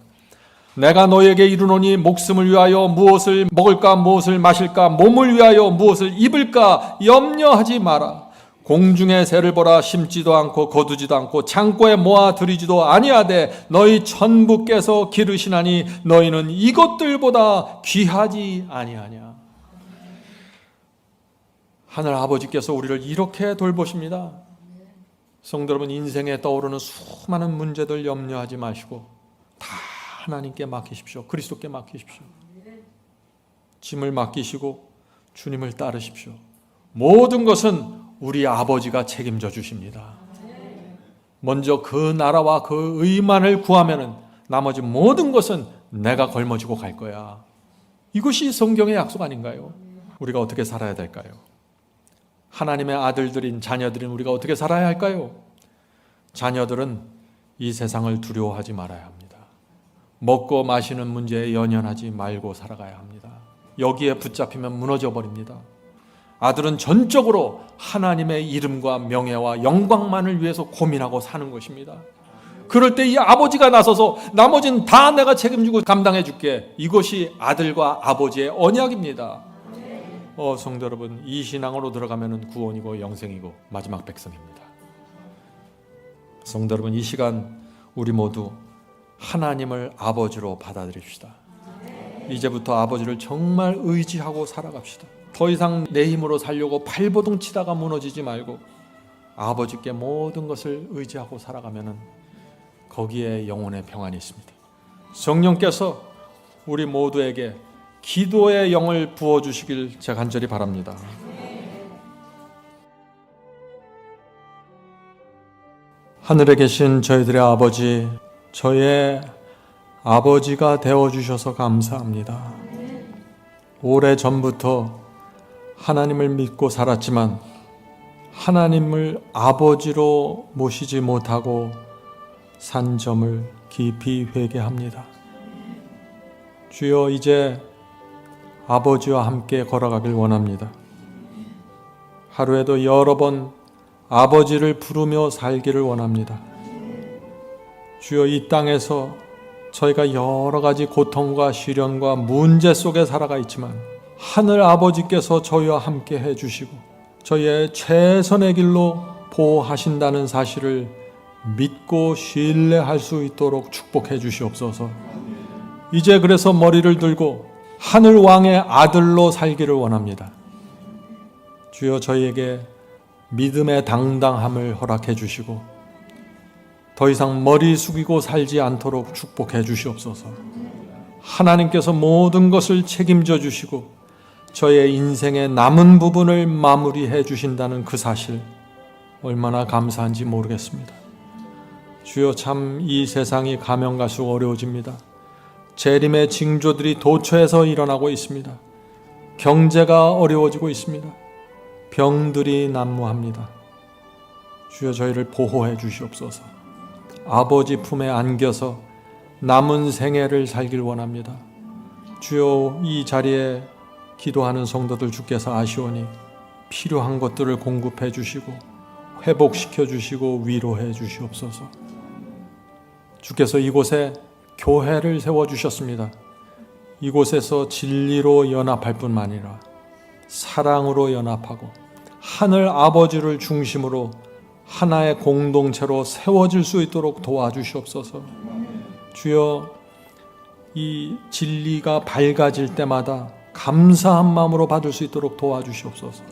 내가 너에게 이르노니 목숨을 위하여 무엇을 먹을까 무엇을 마실까, 몸을 위하여 무엇을 입을까 염려하지 마라. 공중의 새를 보라. 심지도 않고 거두지도 않고 창고에 모아 들이지도 아니하되 너희 천부께서 기르시나니 너희는 이것들보다 귀하지 아니하냐. 하늘 아버지께서 우리를 이렇게 돌보십니다. 성도 여러분, 인생에 떠오르는 수많은 문제들 염려하지 마시고 다 하나님께 맡기십시오. 그리스도께 맡기십시오. 짐을 맡기시고 주님을 따르십시오. 모든 것은 우리 아버지가 책임져 주십니다. 먼저 그 나라와 그 의만을 구하면은 나머지 모든 것은 내가 걸머지고 갈 거야. 이것이 성경의 약속 아닌가요? 우리가 어떻게 살아야 될까요? 하나님의 아들들인 자녀들인 우리가 어떻게 살아야 할까요? 자녀들은 이 세상을 두려워하지 말아야 합니다. 먹고 마시는 문제에 연연하지 말고 살아가야 합니다. 여기에 붙잡히면 무너져 버립니다. 아들은 전적으로 하나님의 이름과 명예와 영광만을 위해서 고민하고 사는 것입니다. 그럴 때 이 아버지가 나서서 나머지는 다 내가 책임지고 감당해 줄게. 이것이 아들과 아버지의 언약입니다. 성도 여러분, 이 신앙으로 들어가면 구원이고 영생이고 마지막 백성입니다. 성도 여러분, 이 시간 우리 모두 하나님을 아버지로 받아들입시다. 이제부터 아버지를 정말 의지하고 살아갑시다. 더 이상 내 힘으로 살려고 발버둥 치다가 무너지지 말고 아버지께 모든 것을 의지하고 살아가면 거기에 영혼의 평안이 있습니다. 성령께서 우리 모두에게 기도의 영을 부어주시길 제가 간절히 바랍니다. 하늘에 계신 저희들의 아버지, 저의 아버지가 되어주셔서 감사합니다. 오래전부터 하나님을 믿고 살았지만 하나님을 아버지로 모시지 못하고 산 점을 깊이 회개합니다. 주여, 이제 아버지와 함께 걸어가길 원합니다. 하루에도 여러 번 아버지를 부르며 살기를 원합니다. 주여, 이 땅에서 저희가 여러 가지 고통과 시련과 문제 속에 살아가 있지만 하늘 아버지께서 저희와 함께 해주시고 저희의 최선의 길로 보호하신다는 사실을 믿고 신뢰할 수 있도록 축복해 주시옵소서. 이제 그래서 머리를 들고 하늘 왕의 아들로 살기를 원합니다. 주여, 저희에게 믿음의 당당함을 허락해 주시고 더 이상 머리 숙이고 살지 않도록 축복해 주시옵소서. 하나님께서 모든 것을 책임져 주시고 저의 인생의 남은 부분을 마무리해 주신다는 그 사실, 얼마나 감사한지 모르겠습니다. 주여, 참 이 세상이 가면 갈수록 어려워집니다. 재림의 징조들이 도처에서 일어나고 있습니다. 경제가 어려워지고 있습니다. 병들이 난무합니다. 주여, 저희를 보호해 주시옵소서. 아버지 품에 안겨서 남은 생애를 살길 원합니다. 주여, 이 자리에 기도하는 성도들 주께서 아시오니 필요한 것들을 공급해 주시고 회복시켜 주시고 위로해 주시옵소서. 주께서 이곳에 교회를 세워주셨습니다. 이곳에서 진리로 연합할 뿐만 아니라 사랑으로 연합하고 하늘 아버지를 중심으로 하나의 공동체로 세워질 수 있도록 도와주시옵소서. 주여, 이 진리가 밝아질 때마다 감사한 마음으로 받을 수 있도록 도와주시옵소서.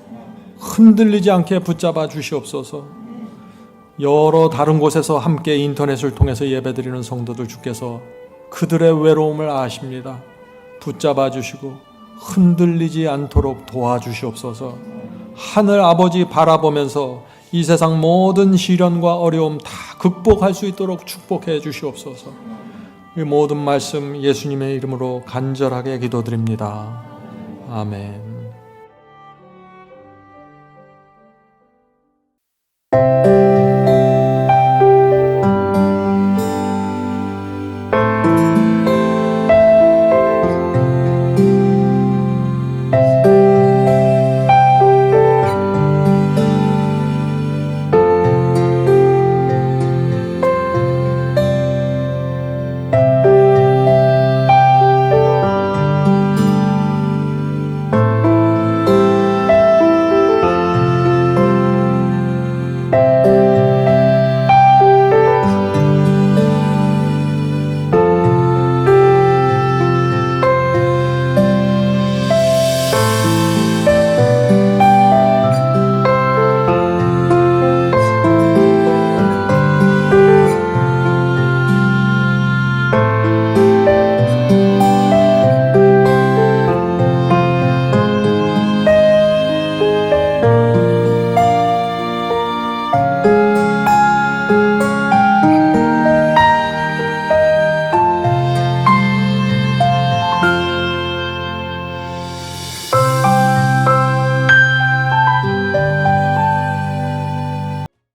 흔들리지 않게 붙잡아 주시옵소서. 여러 다른 곳에서 함께 인터넷을 통해서 예배드리는 성도들 주께서 그들의 외로움을 아십니다. 붙잡아 주시고 흔들리지 않도록 도와주시옵소서. 하늘 아버지 바라보면서 이 세상 모든 시련과 어려움 다 극복할 수 있도록 축복해 주시옵소서. 이 모든 말씀 예수님의 이름으로 간절하게 기도드립니다. 아멘.